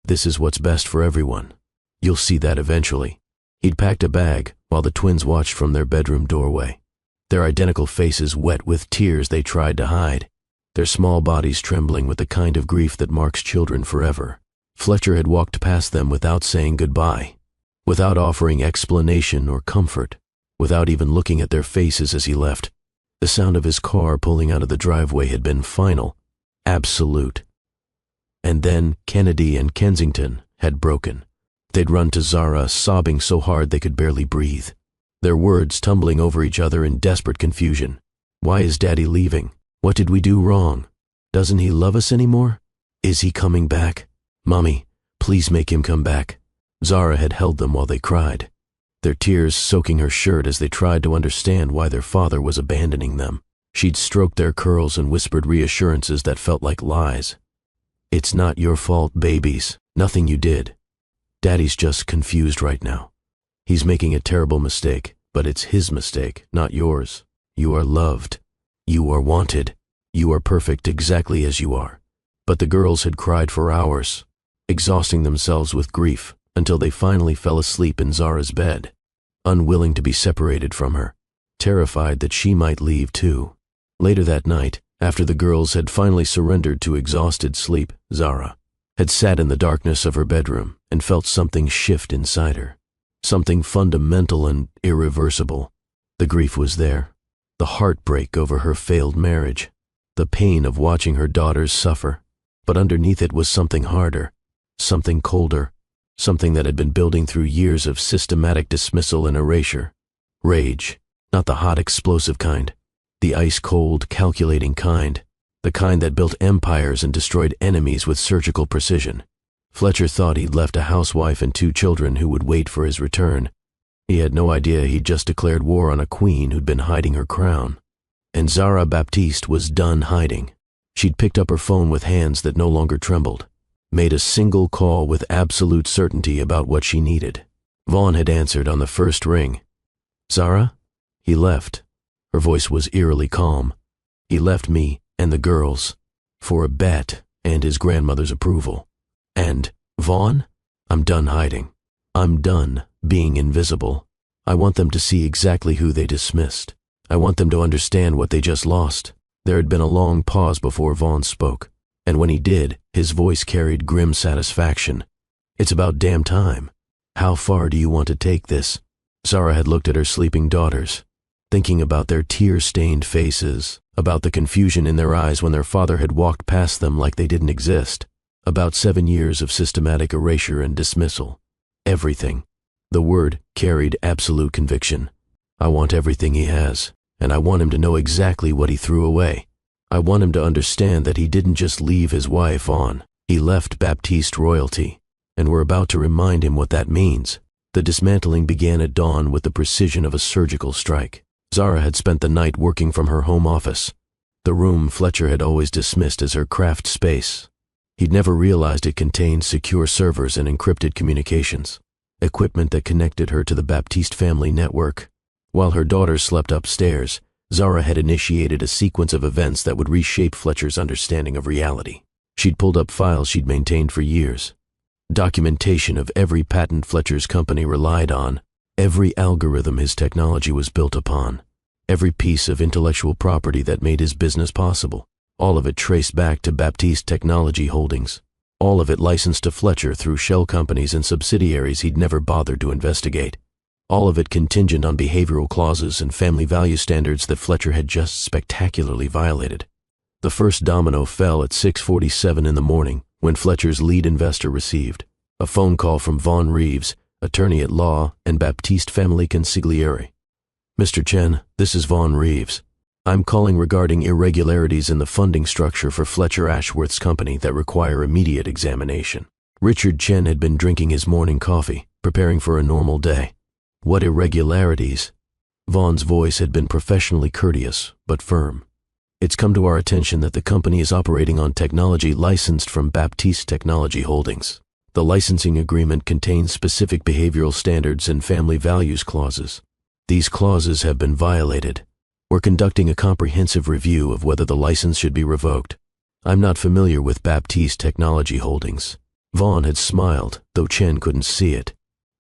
S1: This is what's best for everyone. You'll see that eventually." He'd packed a bag while the twins watched from their bedroom doorway, their identical faces wet with tears they tried to hide, their small bodies trembling with the kind of grief that marks children forever. Fletcher had walked past them without saying goodbye, without offering explanation or comfort, without even looking at their faces as he left. The sound of his car pulling out of the driveway had been final, absolute. And then Kennedy and Kensington had broken. They'd run to Zara, sobbing so hard they could barely breathe, their words tumbling over each other in desperate confusion. "Why is Daddy leaving? What did we do wrong? Doesn't he love us anymore? Is he coming back? Mommy, please make him come back." Zara had held them while they cried, their tears soaking her shirt as they tried to understand why their father was abandoning them. She'd stroked their curls and whispered reassurances that felt like lies. "It's not your fault, babies. Nothing you did. Daddy's just confused right now. He's making a terrible mistake, but it's his mistake, not yours. You are loved. You are wanted. You are perfect exactly as you are." But the girls had cried for hours, exhausting themselves with grief, until they finally fell asleep in Zara's bed, unwilling to be separated from her, terrified that she might leave too. Later that night, after the girls had finally surrendered to exhausted sleep, Zara had sat in the darkness of her bedroom and felt something shift inside her, something fundamental and irreversible. The grief was there, the heartbreak over her failed marriage, the pain of watching her daughters suffer, but underneath it was something harder, something colder, something that had been building through years of systematic dismissal and erasure. Rage, not the hot explosive kind, the ice-cold, calculating kind, the kind that built empires and destroyed enemies with surgical precision. Fletcher thought he'd left a housewife and 2 children who would wait for his return. He had no idea he'd just declared war on a queen who'd been hiding her crown. And Zara Baptiste was done hiding. She'd picked up her phone with hands that no longer trembled, made a single call with absolute certainty about what she needed. Vaughn had answered on the first ring. "Zara?" He left. Her voice was eerily calm. "He left me and the girls for a bet and his grandmother's approval. And, Vaughn, I'm done hiding. I'm done being invisible. I want them to see exactly who they dismissed. I want them to understand what they just lost. There had been a long pause before Vaughn spoke, and when he did, his voice carried grim satisfaction. It's about damn time. How far do you want to take this? Zara had looked at her sleeping daughters, thinking about their tear-stained faces, about the confusion in their eyes when their father had walked past them like they didn't exist, about 7 years of systematic erasure and dismissal. Everything. The word carried absolute conviction. I want everything he has, and I want him to know exactly what he threw away. I want him to understand that he didn't just leave his wife on. He left Baptiste royalty, and we're about to remind him what that means. The dismantling began at dawn with the precision of a surgical strike. Zara had spent the night working from her home office, the room Fletcher had always dismissed as her craft space. He'd never realized it contained secure servers and encrypted communications, equipment that connected her to the Baptiste family network. While her daughters slept upstairs, Zara had initiated a sequence of events that would reshape Fletcher's understanding of reality. She'd pulled up files she'd maintained for years, documentation of every patent Fletcher's company relied on, every algorithm his technology was built upon, every piece of intellectual property that made his business possible. All of it traced back to Baptiste Technology Holdings. All of it licensed to Fletcher through shell companies and subsidiaries he'd never bothered to investigate. All of it contingent on behavioral clauses and family value standards that Fletcher had just spectacularly violated. The first domino fell at 6:47 in the morning when Fletcher's lead investor received a phone call from Vaughn Reeves, attorney at law and Baptiste family consigliere. Mr. Chen, this is Vaughn Reeves. I'm calling regarding irregularities in the funding structure for Fletcher Ashworth's company that require immediate examination. Richard Chen had been drinking his morning coffee, preparing for a normal day. What irregularities? Vaughn's voice had been professionally courteous, but firm. It's come to our attention that the company is operating on technology licensed from Baptiste Technology Holdings. The licensing agreement contains specific behavioral standards and family values clauses. These clauses have been violated. We're conducting a comprehensive review of whether the license should be revoked. I'm not familiar with Baptiste Technology Holdings. Vaughn had smiled, though Chen couldn't see it.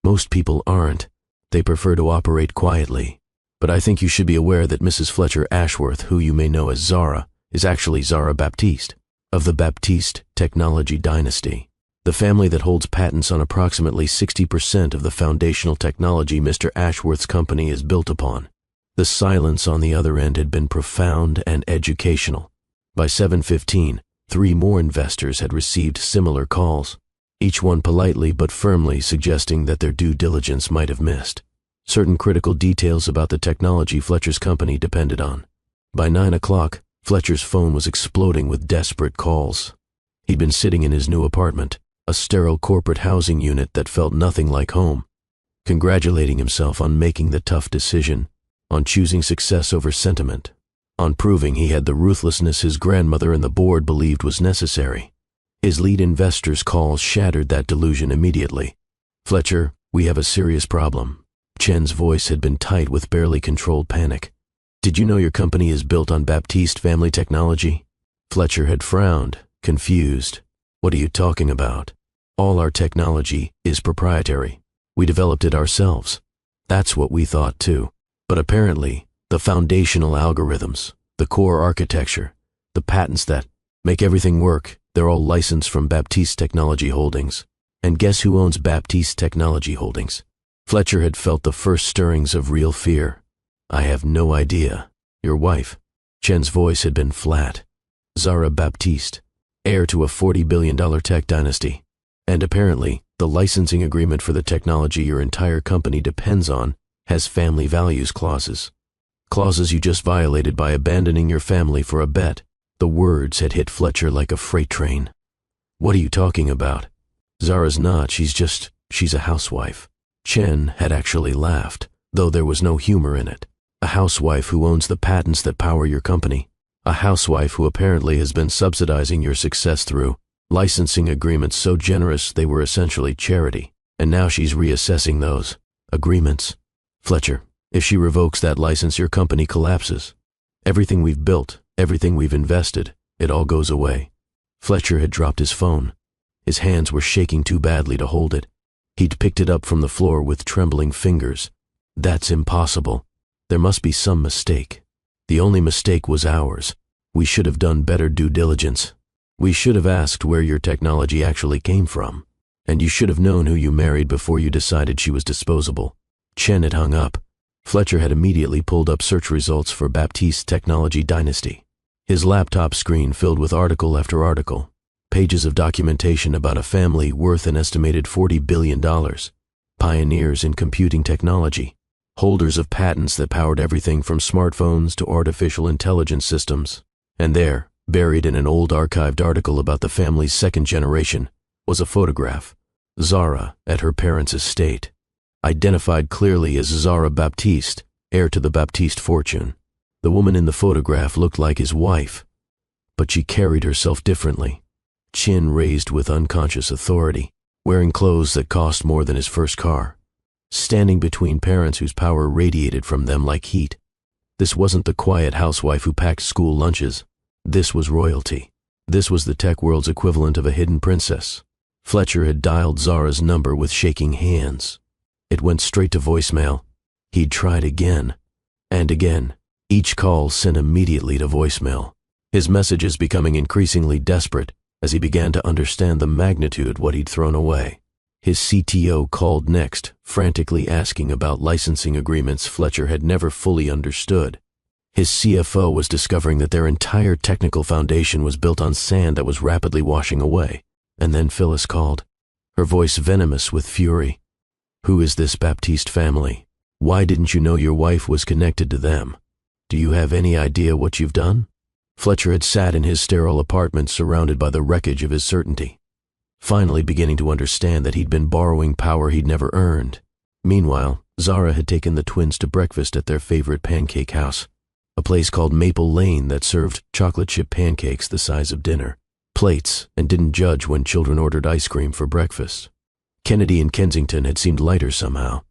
S1: Most people aren't. They prefer to operate quietly. But I think you should be aware that Mrs. Fletcher Ashworth, who you may know as Zara, is actually Zara Baptiste, of the Baptiste Technology dynasty, the family that holds patents on approximately 60% of the foundational technology Mr. Ashworth's company is built upon. The silence on the other end had been profound and educational. By 7:15, 3 more investors had received similar calls, each one politely but firmly suggesting that their due diligence might have missed certain critical details about the technology Fletcher's company depended on. By 9 o'clock, Fletcher's phone was exploding with desperate calls. He'd been sitting in his new apartment, a sterile corporate housing unit that felt nothing like home, congratulating himself on making the tough decision, on choosing success over sentiment, on proving he had the ruthlessness his grandmother and the board believed was necessary. His lead investor's calls shattered that delusion immediately. Fletcher, we have a serious problem. Chen's voice had been tight with barely controlled panic. Did you know your company is built on Baptiste family technology? Fletcher had frowned, confused. What are you talking about? All our technology is proprietary. We developed it ourselves. That's what we thought too. But apparently, the foundational algorithms, the core architecture, the patents that make everything work, they're all licensed from Baptiste Technology Holdings. And guess who owns Baptiste Technology Holdings? Fletcher had felt the first stirrings of real fear. I have no idea. Your wife. Chen's voice had been flat. Zara Baptiste, heir to a $40 billion tech dynasty. And apparently, the licensing agreement for the technology your entire company depends on has family values clauses. Clauses you just violated by abandoning your family for a bet. The words had hit Fletcher like a freight train. What are you talking about? Zara's not, she's a housewife. Chen had actually laughed, though there was no humor in it. A housewife who owns the patents that power your company. A housewife who apparently has been subsidizing your success through licensing agreements so generous they were essentially charity. And now she's reassessing those agreements. Fletcher, if she revokes that license, your company collapses. Everything we've built, everything we've invested, it all goes away. Fletcher had dropped his phone. His hands were shaking too badly to hold it. He'd picked it up from the floor with trembling fingers. That's impossible. There must be some mistake. The only mistake was ours. We should have done better due diligence. We should have asked where your technology actually came from. And you should have known who you married before you decided she was disposable. Chen had hung up. Fletcher had immediately pulled up search results for Baptiste's technology dynasty. His laptop screen filled with article after article, pages of documentation about a family worth an estimated $40 billion, pioneers in computing technology, holders of patents that powered everything from smartphones to artificial intelligence systems. And there, buried in an old archived article about the family's second generation, was a photograph. Zara at her parents' estate, identified clearly as Zara Baptiste, heir to the Baptiste fortune. The woman in the photograph looked like his wife, but she carried herself differently, chin raised with unconscious authority, wearing clothes that cost more than his first car, standing between parents whose power radiated from them like heat. This wasn't the quiet housewife who packed school lunches. This was royalty. This was the tech world's equivalent of a hidden princess. Fletcher had dialed Zara's number with shaking hands. It went straight to voicemail. He'd tried again and again. Each call sent immediately to voicemail, his messages becoming increasingly desperate as he began to understand the magnitude of what he'd thrown away. His CTO called next, frantically asking about licensing agreements Fletcher had never fully understood. His CFO was discovering that their entire technical foundation was built on sand that was rapidly washing away. And then Phyllis called, her voice venomous with fury. Who is this Baptiste family? Why didn't you know your wife was connected to them? Do you have any idea what you've done? Fletcher had sat in his sterile apartment surrounded by the wreckage of his certainty, finally beginning to understand that he'd been borrowing power he'd never earned. Meanwhile, Zara had taken the twins to breakfast at their favorite pancake house, a place called Maple Lane that served chocolate chip pancakes the size of dinner plates and didn't judge when children ordered ice cream for breakfast. Kennedy and Kensington had seemed lighter somehow,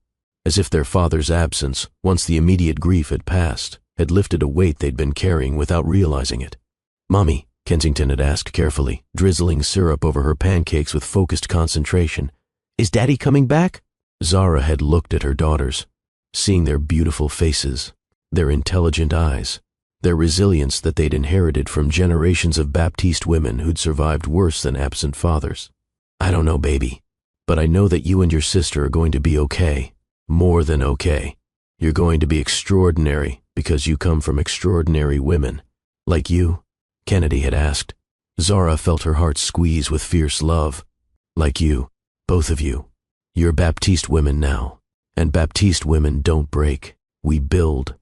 S1: as if their father's absence, once the immediate grief had passed, had lifted a weight they'd been carrying without realizing it. Mommy, Kensington had asked carefully, drizzling syrup over her pancakes with focused concentration, is Daddy coming back? Zara had looked at her daughters, seeing their beautiful faces, their intelligent eyes, their resilience that they'd inherited from generations of Baptiste women who'd survived worse than absent fathers. I don't know, baby, but I know that you and your sister are going to be okay. More than okay. You're going to be extraordinary because you come from extraordinary women. Like you? Kennedy had asked. Zara felt her heart squeeze with fierce love. Like you, both of you. You're Baptiste women now, and Baptiste women don't break. We build.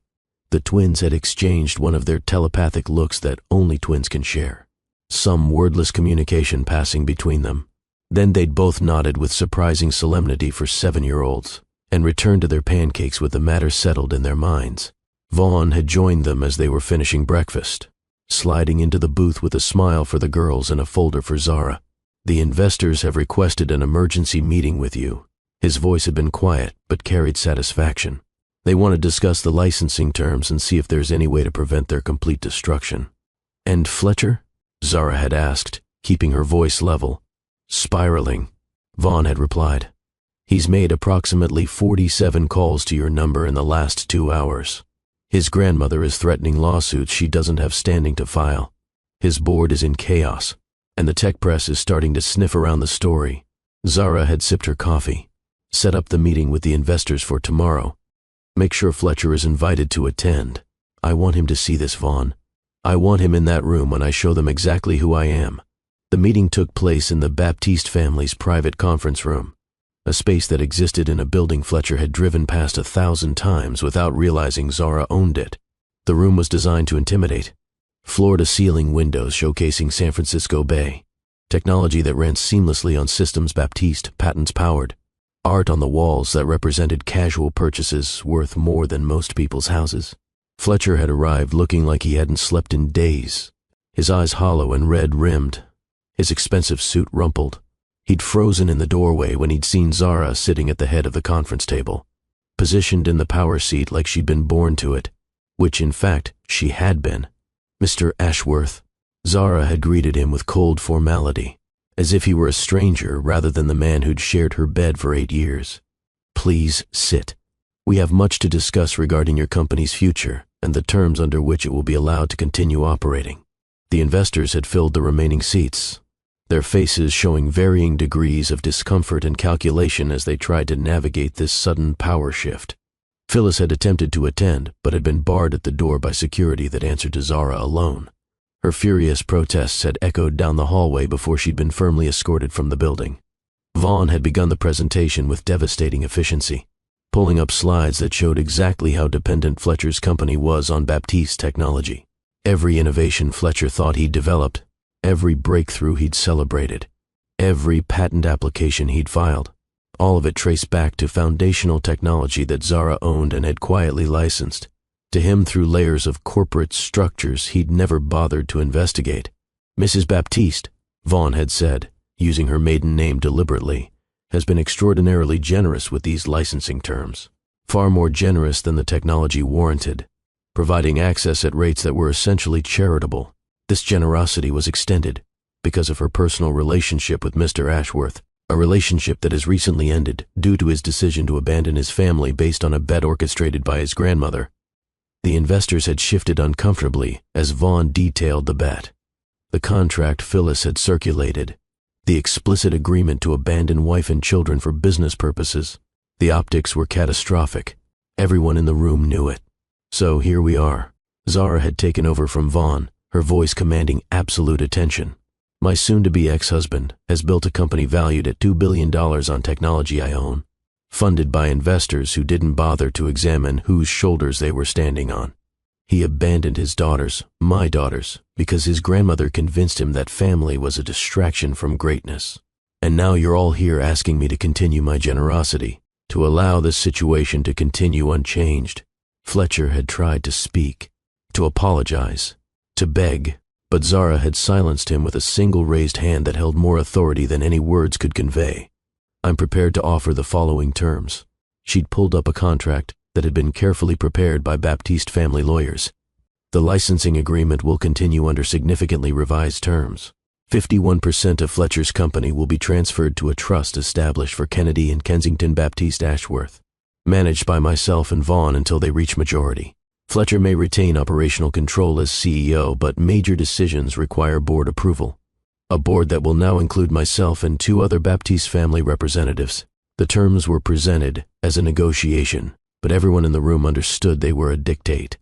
S1: The twins had exchanged one of their telepathic looks that only twins can share, some wordless communication passing between them. Then they'd both nodded with surprising solemnity for 7-year-olds and returned to their pancakes with the matter settled in their minds. Vaughn had joined them as they were finishing breakfast, sliding into the booth with a smile for the girls and a folder for Zara. The investors have requested an emergency meeting with you. His voice had been quiet but carried satisfaction. They want to discuss the licensing terms and see if there's any way to prevent their complete destruction. And Fletcher? Zara had asked, keeping her voice level. Spiraling. Vaughn had replied. He's made approximately 47 calls to your number in the last 2 hours. His grandmother is threatening lawsuits she doesn't have standing to file. His board is in chaos, and the tech press is starting to sniff around the story. Zara had sipped her coffee. Set up the meeting with the investors for tomorrow. Make sure Fletcher is invited to attend. I want him to see this, Vaughn. I want him in that room when I show them exactly who I am. The meeting took place in the Baptiste family's private conference room, a space that existed in a building Fletcher had driven past 1,000 times without realizing Zara owned it. The room was designed to intimidate. Floor-to-ceiling windows showcasing San Francisco Bay, technology that ran seamlessly on systems Baptiste patents powered, art on the walls that represented casual purchases worth more than most people's houses. Fletcher had arrived looking like he hadn't slept in days, his eyes hollow and red-rimmed, his expensive suit rumpled. He'd frozen in the doorway when he'd seen Zara sitting at the head of the conference table, positioned in the power seat like she'd been born to it, which in fact she had been. Mr. Ashworth. Zara had greeted him with cold formality, as if he were a stranger rather than the man who'd shared her bed for 8 years. "Please sit. We have much to discuss regarding your company's future and the terms under which it will be allowed to continue operating." The investors had filled the remaining seats, their faces showing varying degrees of discomfort and calculation as they tried to navigate this sudden power shift. Phyllis had attempted to attend, but had been barred at the door by security that answered to Zara alone. Her furious protests had echoed down the hallway before she'd been firmly escorted from the building. Vaughn had begun the presentation with devastating efficiency, pulling up slides that showed exactly how dependent Fletcher's company was on Baptiste's technology. Every innovation Fletcher thought he'd developed, every breakthrough he'd celebrated, every patent application he'd filed, all of it traced back to foundational technology that Zara owned and had quietly licensed to him through layers of corporate structures he'd never bothered to investigate. "Mrs. Baptiste," Vaughn had said, using her maiden name deliberately, "has been extraordinarily generous with these licensing terms, far more generous than the technology warranted, providing access at rates that were essentially charitable. This generosity was extended because of her personal relationship with Mr. Ashworth, a relationship that has recently ended due to his decision to abandon his family based on a bet orchestrated by his grandmother." The investors had shifted uncomfortably as Vaughn detailed the bet. The contract Phyllis had circulated, the explicit agreement to abandon wife and children for business purposes. The optics were catastrophic. Everyone in the room knew it. "So here we are." Zara had taken over from Vaughn, her voice commanding absolute attention. "My soon-to-be ex-husband has built a company valued at $2 billion on technology I own, funded by investors who didn't bother to examine whose shoulders they were standing on. He abandoned his daughters, my daughters, because his grandmother convinced him that family was a distraction from greatness. And now you're all here asking me to continue my generosity, to allow this situation to continue unchanged." Fletcher had tried to speak, to apologize, to beg, but Zara had silenced him with a single raised hand that held more authority than any words could convey. "I'm prepared to offer the following terms." She'd pulled up a contract that had been carefully prepared by Baptiste family lawyers. "The licensing agreement will continue under significantly revised terms. 51% of Fletcher's company will be transferred to a trust established for Kennedy and Kensington Baptiste Ashworth, managed by myself and Vaughn until they reach majority. Fletcher may retain operational control as CEO, but major decisions require board approval. A board that will now include myself and 2 other Baptiste family representatives." The terms were presented as a negotiation, but everyone in the room understood they were a dictate.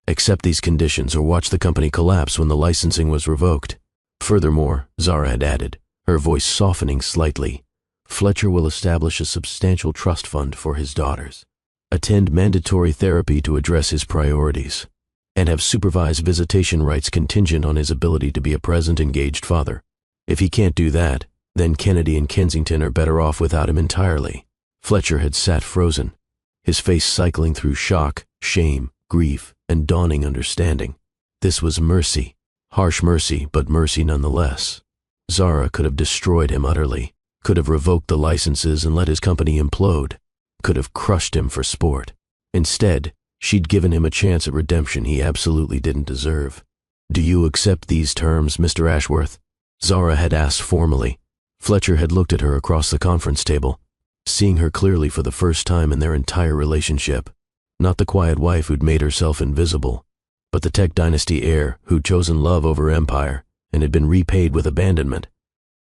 S1: Accept these conditions or watch the company collapse when the licensing was revoked. Furthermore, Zara had added, her voice softening slightly, "Fletcher will establish a substantial trust fund for his daughters, attend mandatory therapy to address his priorities, and have supervised visitation rights contingent on his ability to be a present, engaged father. If he can't do that, then Kennedy and Kensington are better off without him entirely." Fletcher had sat frozen, his face cycling through shock, shame, grief, and dawning understanding. This was mercy, harsh mercy, but mercy nonetheless. Zara could have destroyed him utterly, could have revoked the licenses and let his company implode, could have crushed him for sport. Instead, she'd given him a chance at redemption he absolutely didn't deserve. "Do you accept these terms, Mr. Ashworth?" Zara had asked formally. Fletcher had looked at her across the conference table, seeing her clearly for the first time in their entire relationship. Not the quiet wife who'd made herself invisible, but the tech dynasty heir who'd chosen love over empire and had been repaid with abandonment.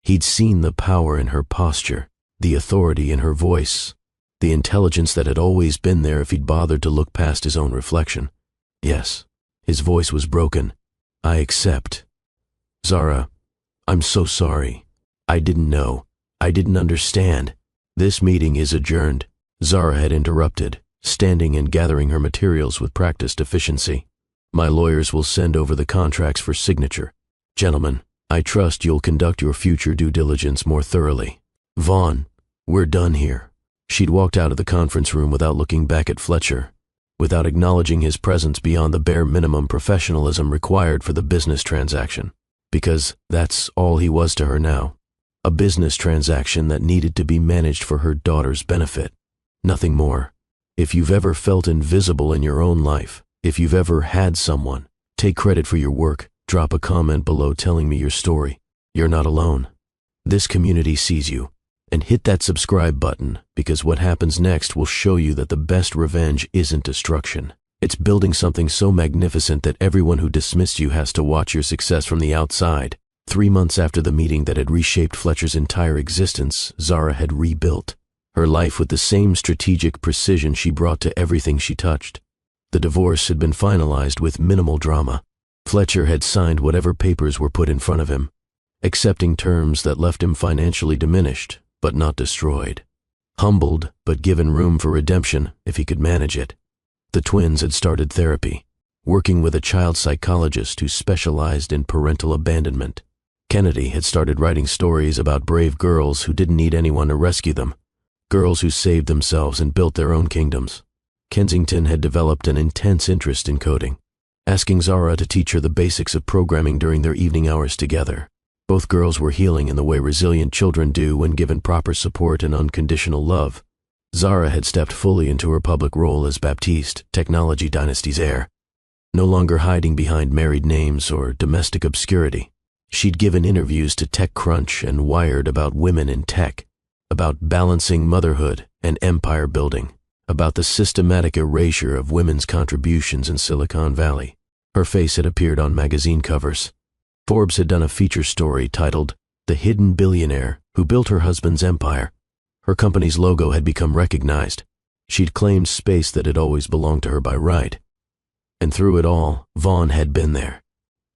S1: He'd seen the power in her posture, the authority in her voice, the intelligence that had always been there if he'd bothered to look past his own reflection. "Yes." His voice was broken. "I accept." "Zara, I'm so sorry. I didn't know. I didn't understand." "This meeting is adjourned," Zara had interrupted, standing and gathering her materials with practiced efficiency. "My lawyers will send over the contracts for signature. Gentlemen, I trust you'll conduct your future due diligence more thoroughly. Vaughn, we're done here." She'd walked out of the conference room without looking back at Fletcher, without acknowledging his presence beyond the bare minimum professionalism required for the business transaction, because that's all he was to her now. A business transaction that needed to be managed for her daughter's benefit. Nothing more. If you've ever felt invisible in your own life, if you've ever had someone take credit for your work, drop a comment below telling me your story. You're not alone. this community sees you. And hit that subscribe button, because what happens next will show you that the best revenge isn't destruction. It's building something so magnificent that everyone who dismissed you has to watch your success from the outside. 3 months after the meeting that had reshaped Fletcher's entire existence, Zara had rebuilt her life with the same strategic precision she brought to everything she touched. The divorce had been finalized with minimal drama. Fletcher had signed whatever papers were put in front of him, accepting terms that left him financially diminished, but not destroyed. Humbled, but given room for redemption if he could manage it. The twins had started therapy, working with a child psychologist who specialized in parental abandonment. Kennedy had started writing stories about brave girls who didn't need anyone to rescue them, girls who saved themselves and built their own kingdoms. Kensington had developed an intense interest in coding, asking Zara to teach her the basics of programming during their evening hours together. Both girls were healing in the way resilient children do when given proper support and unconditional love. Zara had stepped fully into her public role as Baptiste, Technology Dynasty's heir, no longer hiding behind married names or domestic obscurity. She'd given interviews to TechCrunch and Wired about women in tech, about balancing motherhood and empire building, about the systematic erasure of women's contributions in Silicon Valley. Her face had appeared on magazine covers. Forbes had done a feature story titled "The Hidden Billionaire Who Built Her Husband's Empire." Her company's logo had become recognized. She'd claimed space that had always belonged to her by right. And through it all, Vaughn had been there,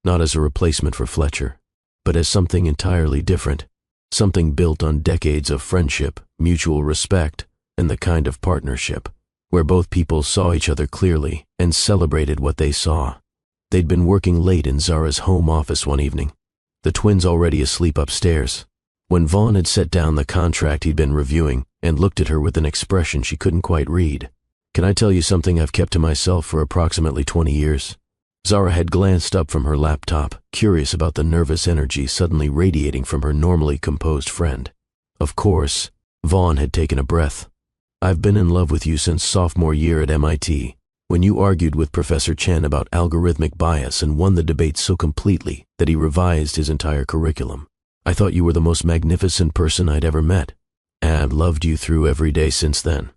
S1: not as a replacement for Fletcher, but as something entirely different, something built on decades of friendship, mutual respect, and the kind of partnership where both people saw each other clearly and celebrated what they saw. They'd been working late in Zara's home office one evening, the twins already asleep upstairs, when Vaughn had set down the contract he'd been reviewing and looked at her with an expression she couldn't quite read. "Can I tell you something I've kept to myself for approximately 20 years? Zara had glanced up from her laptop, curious about the nervous energy suddenly radiating from her normally composed friend. Of course, Vaughn had taken a breath. "I've been in love with you since sophomore year at MIT. When you argued with Professor Chen about algorithmic bias and won the debate so completely that he revised his entire curriculum. I thought you were the most magnificent person I'd ever met, and I've loved you through every day since then.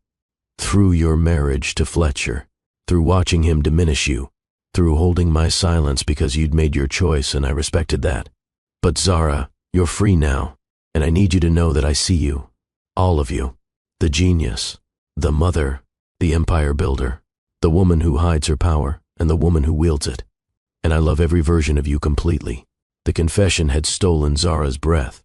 S1: Through your marriage to Fletcher, through watching him diminish you, through holding my silence because you'd made your choice and I respected that. But Zara, you're free now, and I need you to know that I see you. All of you. The genius, the mother, the empire builder, the woman who hides her power, and the woman who wields it. And I love every version of you completely." The confession had stolen Zara's breath,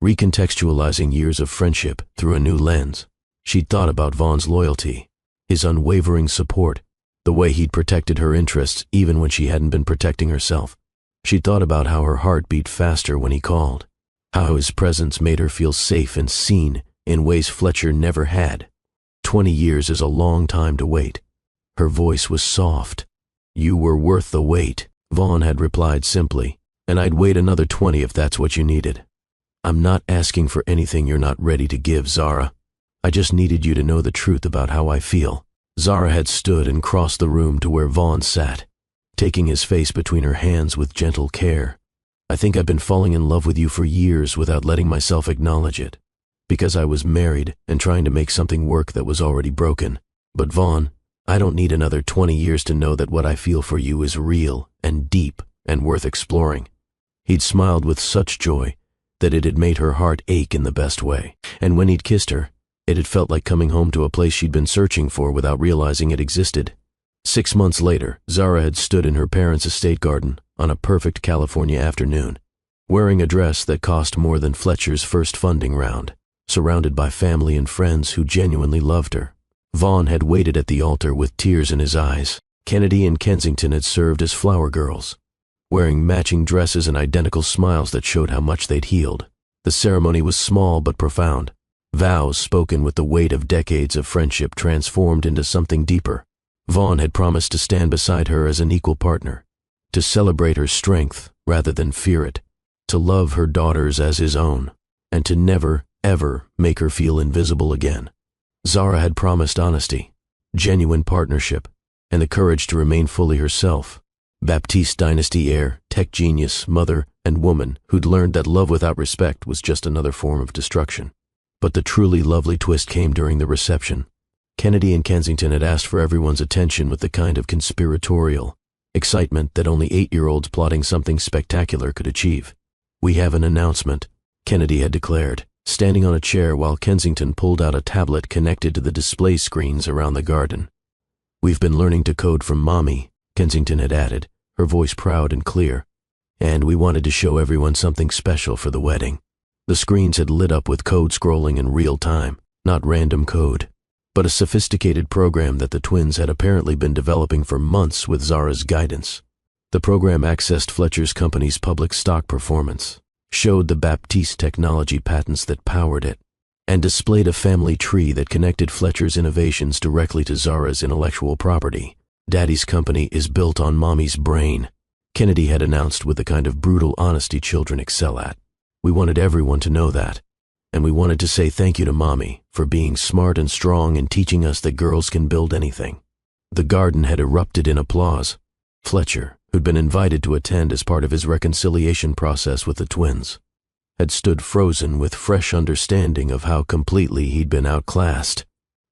S1: recontextualizing years of friendship through a new lens. She'd thought about Vaughn's loyalty, his unwavering support, the way he'd protected her interests even when she hadn't been protecting herself. She'd thought about how her heart beat faster when he called, how his presence made her feel safe and seen in ways Fletcher never had. 20 years is a long time to wait. Her voice was soft. "You were worth the wait," Vaughn had replied simply, "and I'd wait another 20 if that's what you needed. I'm not asking for anything you're not ready to give, Zara. I just needed you to know the truth about how I feel." Zara had stood and crossed the room to where Vaughn sat, taking his face between her hands with gentle care. "I think I've been falling in love with you for years without letting myself acknowledge it, because I was married and trying to make something work that was already broken. But Vaughn, I don't need another 20 years to know that what I feel for you is real and deep and worth exploring." He'd smiled with such joy that it had made her heart ache in the best way. And when he'd kissed her, it had felt like coming home to a place she'd been searching for without realizing it existed. 6 months later, Zara had stood in her parents' estate garden on a perfect California afternoon, wearing a dress that cost more than Fletcher's first funding round, surrounded by family and friends who genuinely loved her. Vaughn had waited at the altar with tears in his eyes. Kennedy and Kensington had served as flower girls, wearing matching dresses and identical smiles that showed how much they'd healed. The ceremony was small but profound. Vows spoken with the weight of decades of friendship transformed into something deeper. Vaughn had promised to stand beside her as an equal partner, to celebrate her strength rather than fear it, to love her daughters as his own, and to never, ever make her feel invisible again. Zara had promised honesty, genuine partnership, and the courage to remain fully herself. Baptiste dynasty heir, tech genius, mother, and and woman who'd learned that love without respect was just another form of destruction. But the truly lovely twist came during the reception. Kennedy and Kensington had asked for everyone's attention with the kind of conspiratorial excitement that only 8-year-olds plotting something spectacular could achieve. "We have an announcement," Kennedy had declared, standing on a chair while Kensington pulled out a tablet connected to the display screens around the garden. "We've been learning to code from Mommy," Kensington had added, her voice proud and clear, "and we wanted to show everyone something special for the wedding." The screens had lit up with code scrolling in real time, not random code, but a sophisticated program that the twins had apparently been developing for months with Zara's guidance. The program accessed Fletcher's company's public stock performance, showed the Baptiste technology patents that powered it, and displayed a family tree that connected Fletcher's innovations directly to Zara's intellectual property. "Daddy's company is built on Mommy's brain," Kennedy had announced with the kind of brutal honesty children excel at. "We wanted everyone to know that. And we wanted to say thank you to Mommy for being smart and strong and teaching us that girls can build anything." The garden had erupted in applause. Fletcher, who'd been invited to attend as part of his reconciliation process with the twins, had stood frozen with fresh understanding of how completely he'd been outclassed,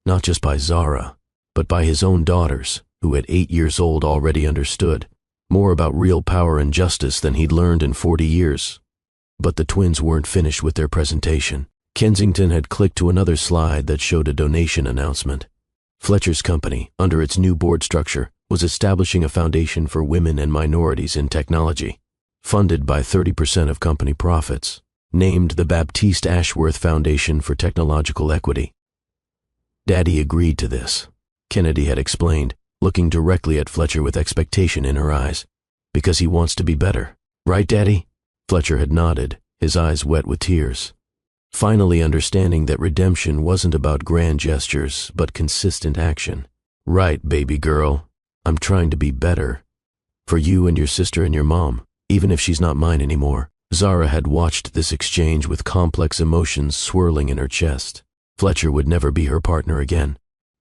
S1: not just by Zara, but by his own daughters, who at 8 years old already understood more about real power and justice than he'd learned in 40 years. But the twins weren't finished with their presentation. Kensington had clicked to another slide that showed a donation announcement. Fletcher's company, under its new board structure, was establishing a foundation for women and minorities in technology, funded by 30% of company profits, named the Baptiste Ashworth Foundation for Technological Equity. "Daddy agreed to this," Kennedy had explained, looking directly at Fletcher with expectation in her eyes, "because he wants to be better. Right, Daddy?" Fletcher had nodded, his eyes wet with tears, finally understanding that redemption wasn't about grand gestures, but consistent action. "Right, baby girl. I'm trying to be better. For you and your sister and your mom, even if she's not mine anymore." Zara had watched this exchange with complex emotions swirling in her chest. Fletcher would never be her partner again,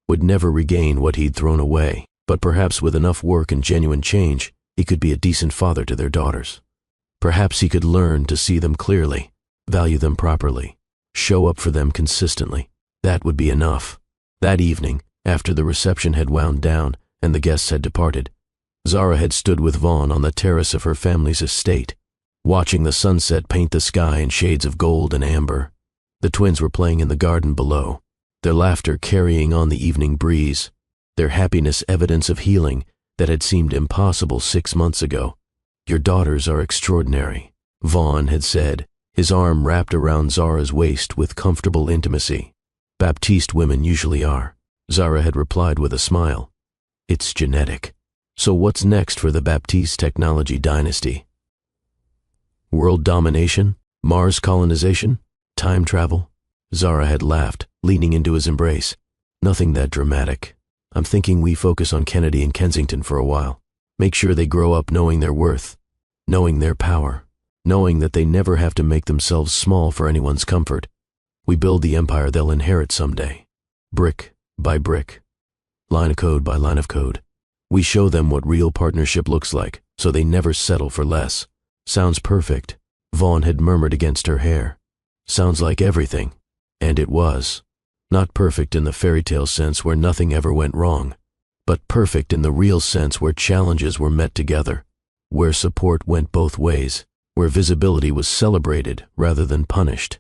S1: would never regain what he'd thrown away, but perhaps with enough work and genuine change, he could be a decent father to their daughters. Perhaps he could learn to see them clearly, value them properly, show up for them consistently. That would be enough. That evening, after the reception had wound down and the guests had departed, Zara had stood with Vaughn on the terrace of her family's estate, watching the sunset paint the sky in shades of gold and amber. The twins were playing in the garden below, their laughter carrying on the evening breeze, their happiness evidence of healing that had seemed impossible 6 months ago. "Your daughters are extraordinary," Vaughn had said, his arm wrapped around Zara's waist with comfortable intimacy. "Baptiste women usually are," Zara had replied with a smile. "It's genetic. So what's next for the Baptiste technology dynasty? World domination? Mars colonization? Time travel?" Zara had laughed, leaning into his embrace. "Nothing that dramatic. I'm thinking we focus on Kennedy and Kensington for a while. Make sure they grow up knowing their worth, knowing their power, knowing that they never have to make themselves small for anyone's comfort. We build the empire they'll inherit someday, brick by brick, line of code by line of code. We show them what real partnership looks like, so they never settle for less." "Sounds perfect," Vaughn had murmured against her hair. "Sounds like everything." And it was. Not perfect in the fairy tale sense where nothing ever went wrong, but perfect in the real sense where challenges were met together, where support went both ways, where visibility was celebrated rather than punished.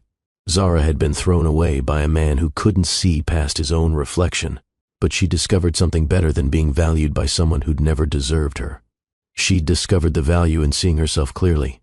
S1: Zara had been thrown away by a man who couldn't see past his own reflection, but she discovered something better than being valued by someone who'd never deserved her. She'd discovered the value in seeing herself clearly,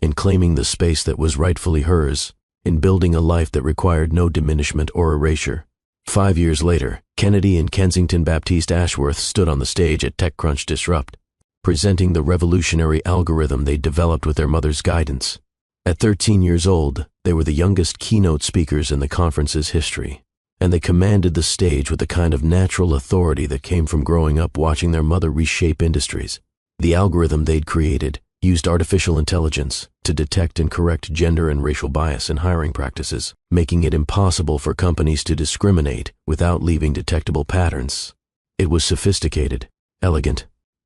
S1: in claiming the space that was rightfully hers, in building a life that required no diminishment or erasure. 5 years later, Kennedy and Kensington Baptiste Ashworth stood on the stage at TechCrunch Disrupt, presenting the revolutionary algorithm they'd developed with their mother's guidance. At 13 years old, they were the youngest keynote speakers in the conference's history, and they commanded the stage with the kind of natural authority that came from growing up watching their mother reshape industries. The algorithm they'd created used artificial intelligence to detect and correct gender and racial bias in hiring practices, making it impossible for companies to discriminate without leaving detectable patterns. It was sophisticated, elegant,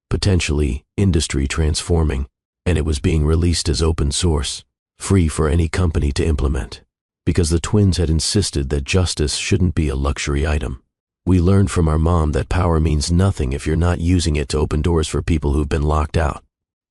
S1: potentially industry transforming, and it was being released as open source, free for any company to implement, because the twins had insisted that justice shouldn't be a luxury item. We learned from our mom that power means nothing if you're not using it to open doors for people who've been locked out.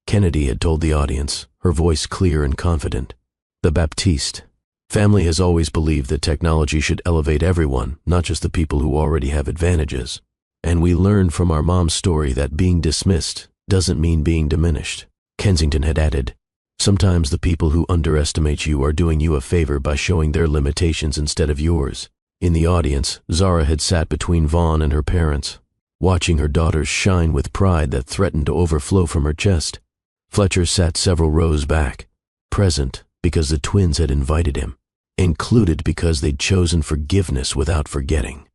S1: Kennedy had told the audience, her voice clear and confident. The Baptiste family has always believed that technology should elevate everyone, not just the people who already have advantages. And we learned from our mom's story that being dismissed doesn't mean being diminished. Kensington had added, sometimes the people who underestimate you are doing you a favor by showing their limitations instead of yours. In the audience, Zara had sat between Vaughn and her parents, watching her daughters shine with pride that threatened to overflow from her chest. Fletcher sat several rows back, present because the twins had invited him, included because they'd chosen forgiveness without forgetting,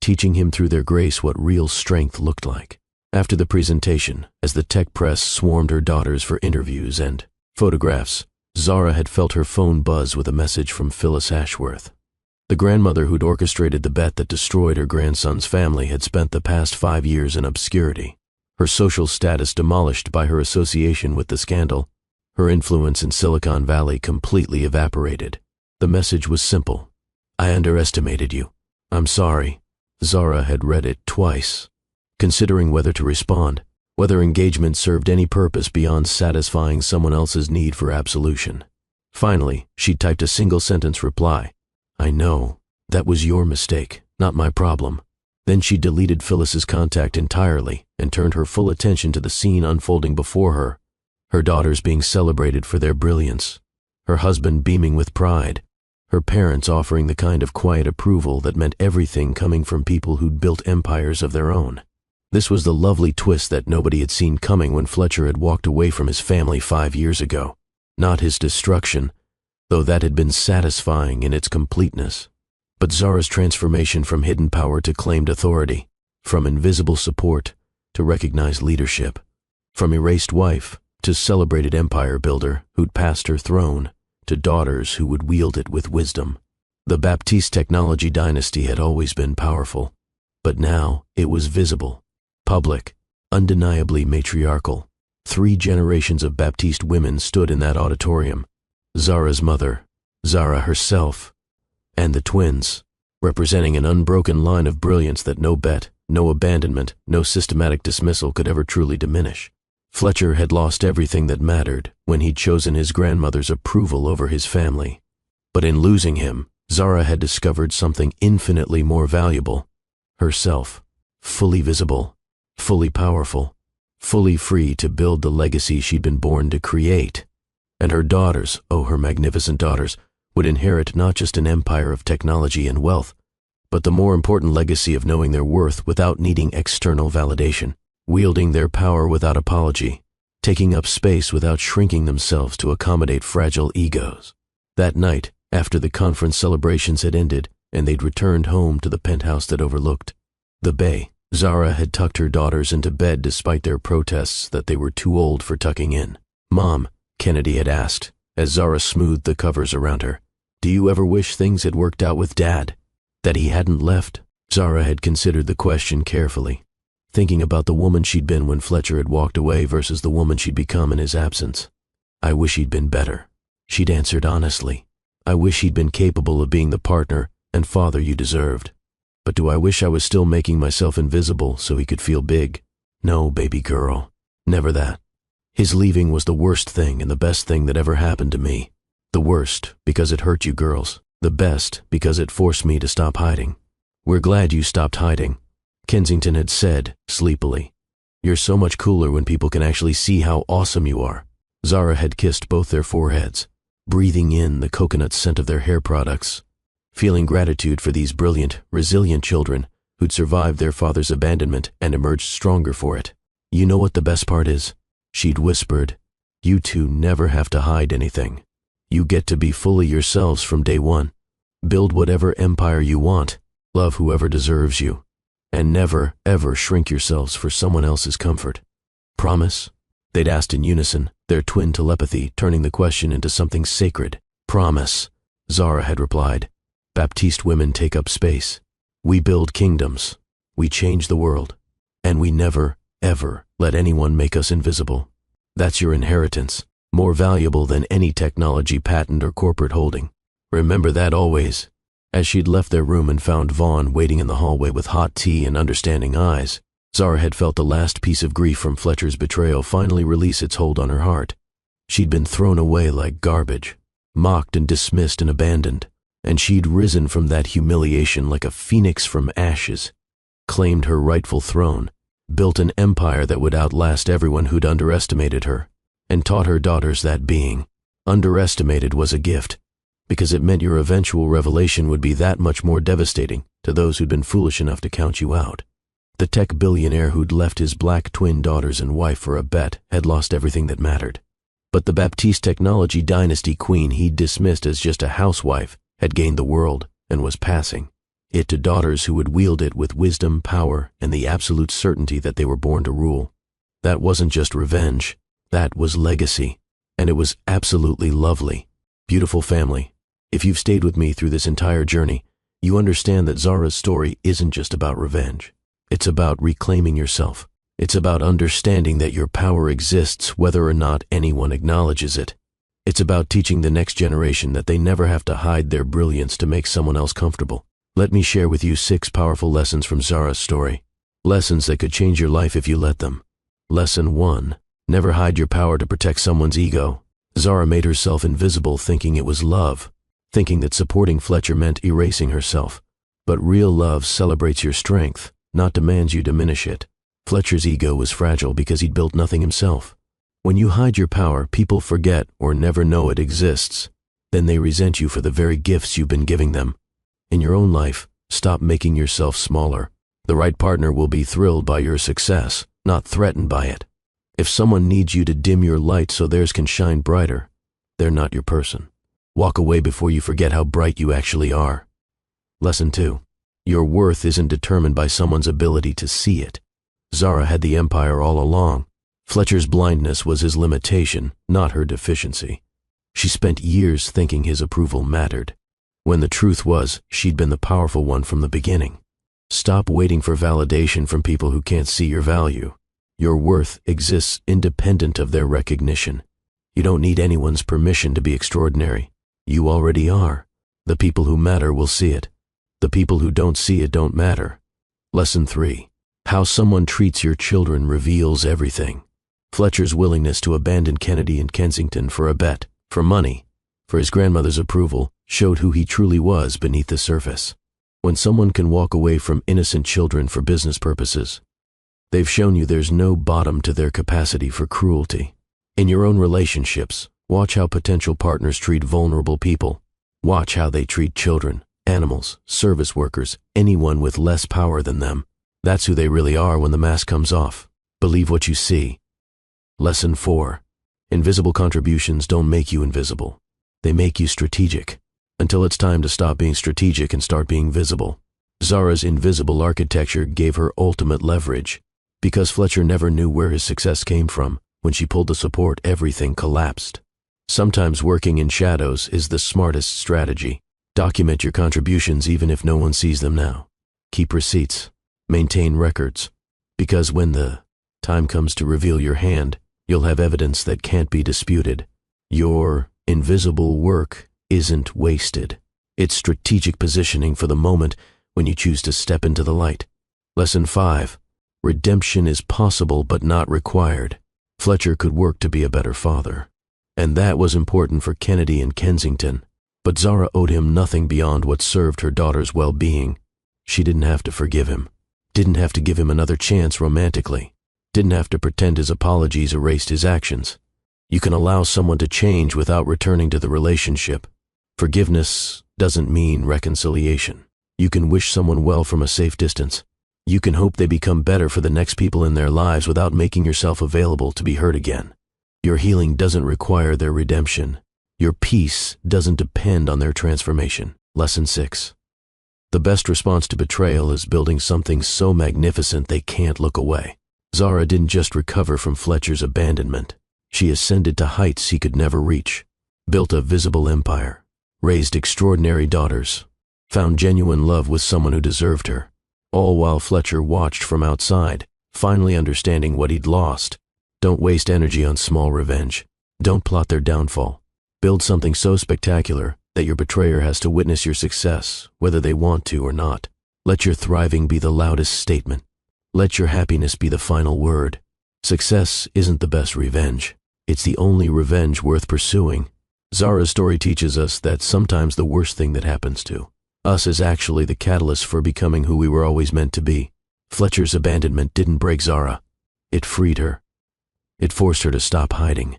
S1: teaching him through their grace what real strength looked like. After the presentation, as the tech press swarmed her daughters for interviews and photographs, Zara had felt her phone buzz with a message from Phyllis Ashworth. The grandmother who'd orchestrated the bet that destroyed her grandson's family had spent the past 5 years in obscurity, her social status demolished by her association with the scandal, her influence in Silicon Valley completely evaporated. The message was simple. I underestimated you. I'm sorry. Zara had read it twice, considering whether to respond, whether engagement served any purpose beyond satisfying someone else's need for absolution. Finally, she typed a single-sentence reply. I know. That was your mistake, not my problem. Then she deleted Phyllis's contact entirely and turned her full attention to the scene unfolding before her, her daughters being celebrated for their brilliance, her husband beaming with pride, her parents offering the kind of quiet approval that meant everything coming from people who'd built empires of their own. This was the lovely twist that nobody had seen coming when Fletcher had walked away from his family 5 years ago. Not his destruction, though that had been satisfying in its completeness, but Zara's transformation from hidden power to claimed authority, from invisible support to recognized leadership, from erased wife to celebrated empire builder who'd passed her throne to daughters who would wield it with wisdom. The Baptiste technology dynasty had always been powerful, but now it was visible, public, undeniably matriarchal. 3 generations of Baptiste women stood in that auditorium. Zara's mother, Zara herself, and the twins, representing an unbroken line of brilliance that no bet, no abandonment, no systematic dismissal could ever truly diminish. Fletcher had lost everything that mattered when he'd chosen his grandmother's approval over his family. But in losing him, Zara had discovered something infinitely more valuable, herself, fully visible, fully powerful, fully free to build the legacy she'd been born to create. And her daughters, oh her magnificent daughters, would inherit not just an empire of technology and wealth, but the more important legacy of knowing their worth without needing external validation, wielding their power without apology, taking up space without shrinking themselves to accommodate fragile egos. That night, after the conference celebrations had ended and they'd returned home to the penthouse that overlooked the bay, Zara had tucked her daughters into bed despite their protests that they were too old for tucking in. Mom, Kennedy had asked, as Zara smoothed the covers around her, do you ever wish things had worked out with Dad? That he hadn't left? Zara had considered the question carefully, thinking about the woman she'd been when Fletcher had walked away versus the woman she'd become in his absence. I wish he'd been better, she'd answered honestly. I wish he'd been capable of being the partner and father you deserved. But do I wish I was still making myself invisible so he could feel big? No, baby girl, never that. His leaving was the worst thing and the best thing that ever happened to me. The worst because it hurt you girls. The best because it forced me to stop hiding. We're glad you stopped hiding, Kensington had said sleepily. You're so much cooler when people can actually see how awesome you are. Zara had kissed both their foreheads, breathing in the coconut scent of their hair products, feeling gratitude for these brilliant, resilient children who'd survived their father's abandonment and emerged stronger for it. You know what the best part is? She'd whispered, you two never have to hide anything. You get to be fully yourselves from day one. Build whatever empire you want, love whoever deserves you, and never, ever shrink yourselves for someone else's comfort. Promise? They'd asked in unison, their twin telepathy turning the question into something sacred. Promise, Zara had replied. Baptiste women take up space. We build kingdoms. We change the world. And we never, ever let anyone make us invisible. That's your inheritance, more valuable than any technology patent or corporate holding. Remember that always. As she'd left their room and found Vaughn waiting in the hallway with hot tea and understanding eyes, Zara had felt the last piece of grief from Fletcher's betrayal finally release its hold on her heart. She'd been thrown away like garbage, mocked and dismissed and abandoned, and she'd risen from that humiliation like a phoenix from ashes, claimed her rightful throne, built an empire that would outlast everyone who'd underestimated her, and taught her daughters that being underestimated was a gift, because it meant your eventual revelation would be that much more devastating to those who'd been foolish enough to count you out. The tech billionaire who'd left his black twin daughters and wife for a bet had lost everything that mattered. But the Baptiste technology dynasty queen he'd dismissed as just a housewife had gained the world and was passing it to daughters who would wield it with wisdom, power, and the absolute certainty that they were born to rule. That wasn't just revenge, that was legacy, and it was absolutely lovely. Beautiful family, if you've stayed with me through this entire journey, you understand that Zara's story isn't just about revenge. It's about reclaiming yourself. It's about understanding that your power exists whether or not anyone acknowledges it. It's about teaching the next generation that they never have to hide their brilliance to make someone else comfortable. Let me share with you 6 powerful lessons from Zara's story. Lessons that could change your life if you let them. Lesson 1. Never hide your power to protect someone's ego. Zara made herself invisible thinking it was love, thinking that supporting Fletcher meant erasing herself. But real love celebrates your strength, not demands you diminish it. Fletcher's ego was fragile because he'd built nothing himself. When you hide your power, people forget or never know it exists. Then they resent you for the very gifts you've been giving them. In your own life, stop making yourself smaller. The right partner will be thrilled by your success, not threatened by it. If someone needs you to dim your light so theirs can shine brighter, they're not your person. Walk away before you forget how bright you actually are. Lesson 2. Your worth isn't determined by someone's ability to see it. Zara had the empire all along. Fletcher's blindness was his limitation, not her deficiency. She spent years thinking his approval mattered, when the truth was she'd been the powerful one from the beginning. Stop waiting for validation from people who can't see your value. Your worth exists independent of their recognition. You don't need anyone's permission to be extraordinary. You already are. The people who matter will see it. The people who don't see it don't matter. Lesson 3. How someone treats your children reveals everything. Fletcher's willingness to abandon Kennedy and Kensington for a bet, for money, for his grandmother's approval, showed who he truly was beneath the surface. When someone can walk away from innocent children for business purposes, they've shown you there's no bottom to their capacity for cruelty. In your own relationships, watch how potential partners treat vulnerable people. Watch how they treat children, animals, service workers, anyone with less power than them. That's who they really are when the mask comes off. Believe what you see. Lesson 4. Invisible contributions don't make you invisible. They make you strategic. Until it's time to stop being strategic and start being visible. Zara's invisible architecture gave her ultimate leverage. Because Fletcher never knew where his success came from, when she pulled the support, everything collapsed. Sometimes working in shadows is the smartest strategy. Document your contributions even if no one sees them now. Keep receipts. Maintain records. Because when the time comes to reveal your hand, you'll have evidence that can't be disputed. Your invisible work isn't wasted. It's strategic positioning for the moment when you choose to step into the light. Lesson 5. Redemption is possible but not required. Fletcher could work to be a better father. And that was important for Kennedy and Kensington. But Zara owed him nothing beyond what served her daughter's well-being. She didn't have to forgive him. Didn't have to give him another chance romantically. Didn't have to pretend his apologies erased his actions. You can allow someone to change without returning to the relationship. Forgiveness doesn't mean reconciliation. You can wish someone well from a safe distance. You can hope they become better for the next people in their lives without making yourself available to be hurt again. Your healing doesn't require their redemption. Your peace doesn't depend on their transformation. Lesson 6. The best response to betrayal is building something so magnificent they can't look away. Zara didn't just recover from Fletcher's abandonment. She ascended to heights he could never reach, built a visible empire, raised extraordinary daughters, found genuine love with someone who deserved her, all while Fletcher watched from outside, finally understanding what he'd lost. Don't waste energy on small revenge. Don't plot their downfall. Build something so spectacular that your betrayer has to witness your success, whether they want to or not. Let your thriving be the loudest statement. Let your happiness be the final word. Success isn't the best revenge. It's the only revenge worth pursuing. Zara's story teaches us that sometimes the worst thing that happens to us is actually the catalyst for becoming who we were always meant to be. Fletcher's abandonment didn't break Zara. It freed her. It forced her to stop hiding,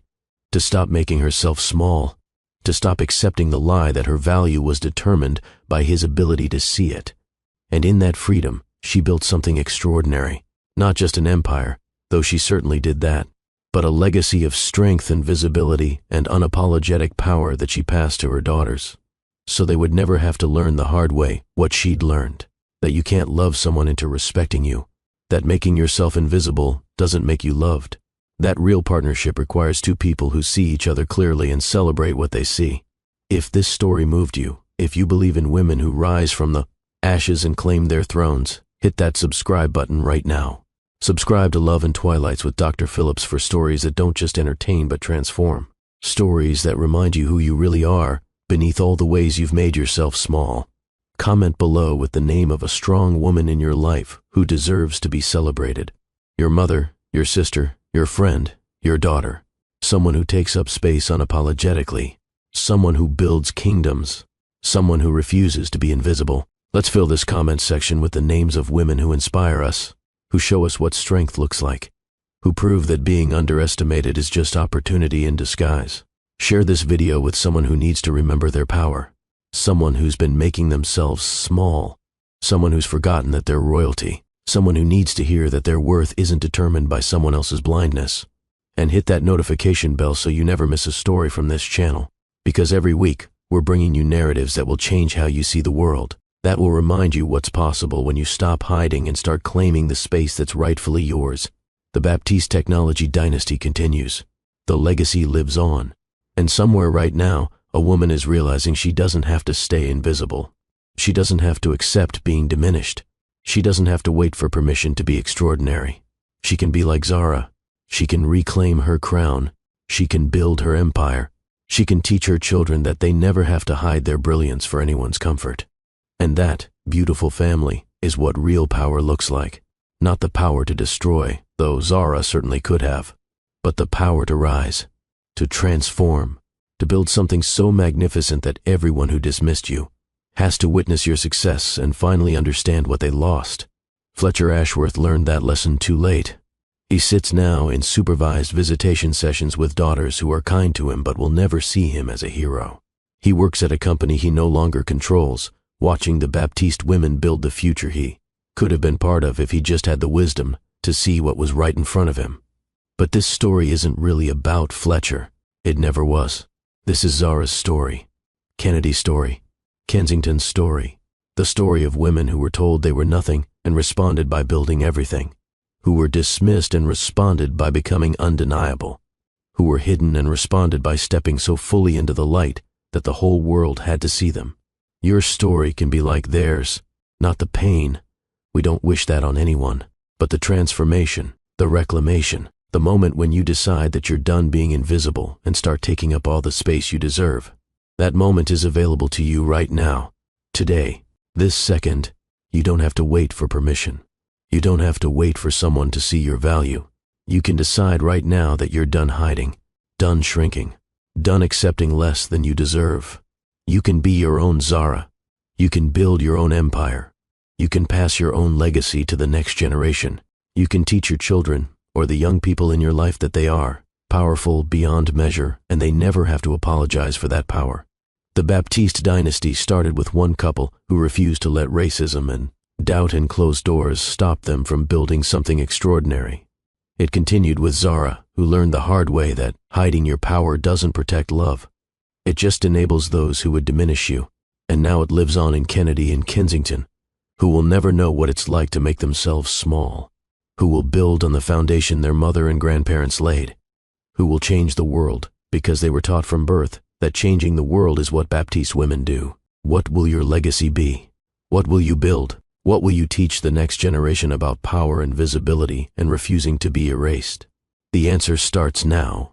S1: to stop making herself small, to stop accepting the lie that her value was determined by his ability to see it. And in that freedom, she built something extraordinary. Not just an empire, though she certainly did that, but a legacy of strength and visibility and unapologetic power that she passed to her daughters. So they would never have to learn the hard way what she'd learned, that you can't love someone into respecting you, that making yourself invisible doesn't make you loved. That real partnership requires two people who see each other clearly and celebrate what they see. If this story moved you, if you believe in women who rise from the ashes and claim their thrones, hit that subscribe button right now. Subscribe to Love and Twilights with Dr. Phillips for stories that don't just entertain but transform. Stories that remind you who you really are beneath all the ways you've made yourself small. Comment below with the name of a strong woman in your life who deserves to be celebrated. Your mother, your sister, your friend, your daughter. Someone who takes up space unapologetically. Someone who builds kingdoms. Someone who refuses to be invisible. Let's fill this comment section with the names of women who inspire us, who show us what strength looks like, who prove that being underestimated is just opportunity in disguise. Share this video with someone who needs to remember their power, someone who's been making themselves small, someone who's forgotten that they're royalty, someone who needs to hear that their worth isn't determined by someone else's blindness. And hit that notification bell so you never miss a story from this channel, because every week we're bringing you narratives that will change how you see the world. That will remind you what's possible when you stop hiding and start claiming the space that's rightfully yours. The Baptiste technology dynasty continues. The legacy lives on. And somewhere right now, a woman is realizing she doesn't have to stay invisible. She doesn't have to accept being diminished. She doesn't have to wait for permission to be extraordinary. She can be like Zara. She can reclaim her crown. She can build her empire. She can teach her children that they never have to hide their brilliance for anyone's comfort. And that, beautiful family, is what real power looks like. Not the power to destroy, though Zara certainly could have, but the power to rise, to transform, to build something so magnificent that everyone who dismissed you has to witness your success and finally understand what they lost. Fletcher Ashworth learned that lesson too late. He sits now in supervised visitation sessions with daughters who are kind to him but will never see him as a hero. He works at a company he no longer controls, watching the Baptiste women build the future he could have been part of if he just had the wisdom to see what was right in front of him. But this story isn't really about Fletcher. It never was. This is Zara's story, Kennedy's story, Kensington's story, the story of women who were told they were nothing and responded by building everything, who were dismissed and responded by becoming undeniable, who were hidden and responded by stepping so fully into the light that the whole world had to see them. Your story can be like theirs, not the pain. We don't wish that on anyone, but the transformation, the reclamation, the moment when you decide that you're done being invisible and start taking up all the space you deserve. That moment is available to you right now, today, this second. You don't have to wait for permission. You don't have to wait for someone to see your value. You can decide right now that you're done hiding, done shrinking, done accepting less than you deserve. You can be your own Zara. You can build your own empire. You can pass your own legacy to the next generation. You can teach your children, or the young people in your life, that they are powerful beyond measure, and they never have to apologize for that power. The Baptiste dynasty started with one couple who refused to let racism and doubt and closed doors stop them from building something extraordinary. It continued with Zara, who learned the hard way that hiding your power doesn't protect love. It just enables those who would diminish you. And now it lives on in Kennedy and Kensington, who will never know what it's like to make themselves small, who will build on the foundation their mother and grandparents laid, who will change the world because they were taught from birth that changing the world is what Baptiste women do. What will your legacy be? What will you build? What will you teach the next generation about power and visibility and refusing to be erased? The answer starts now,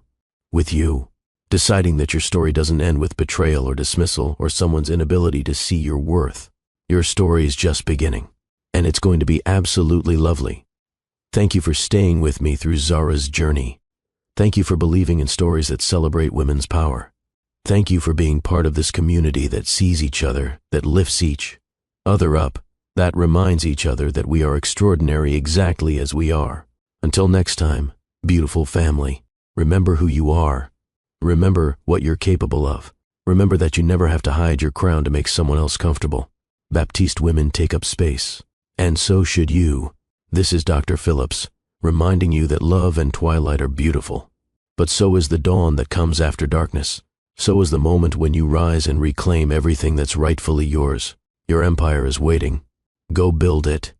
S1: with you, deciding that your story doesn't end with betrayal or dismissal or someone's inability to see your worth. Your story is just beginning, and it's going to be absolutely lovely. Thank you for staying with me through Zara's journey. Thank you for believing in stories that celebrate women's power. Thank you for being part of this community that sees each other, that lifts each other up, that reminds each other that we are extraordinary exactly as we are. Until next time, beautiful family, remember who you are. Remember what you're capable of. Remember that you never have to hide your crown to make someone else comfortable. Baptiste women take up space, and so should you. This is Dr. Phillips, reminding you that love and twilight are beautiful. But so is the dawn that comes after darkness. So is the moment when you rise and reclaim everything that's rightfully yours. Your empire is waiting. Go build it.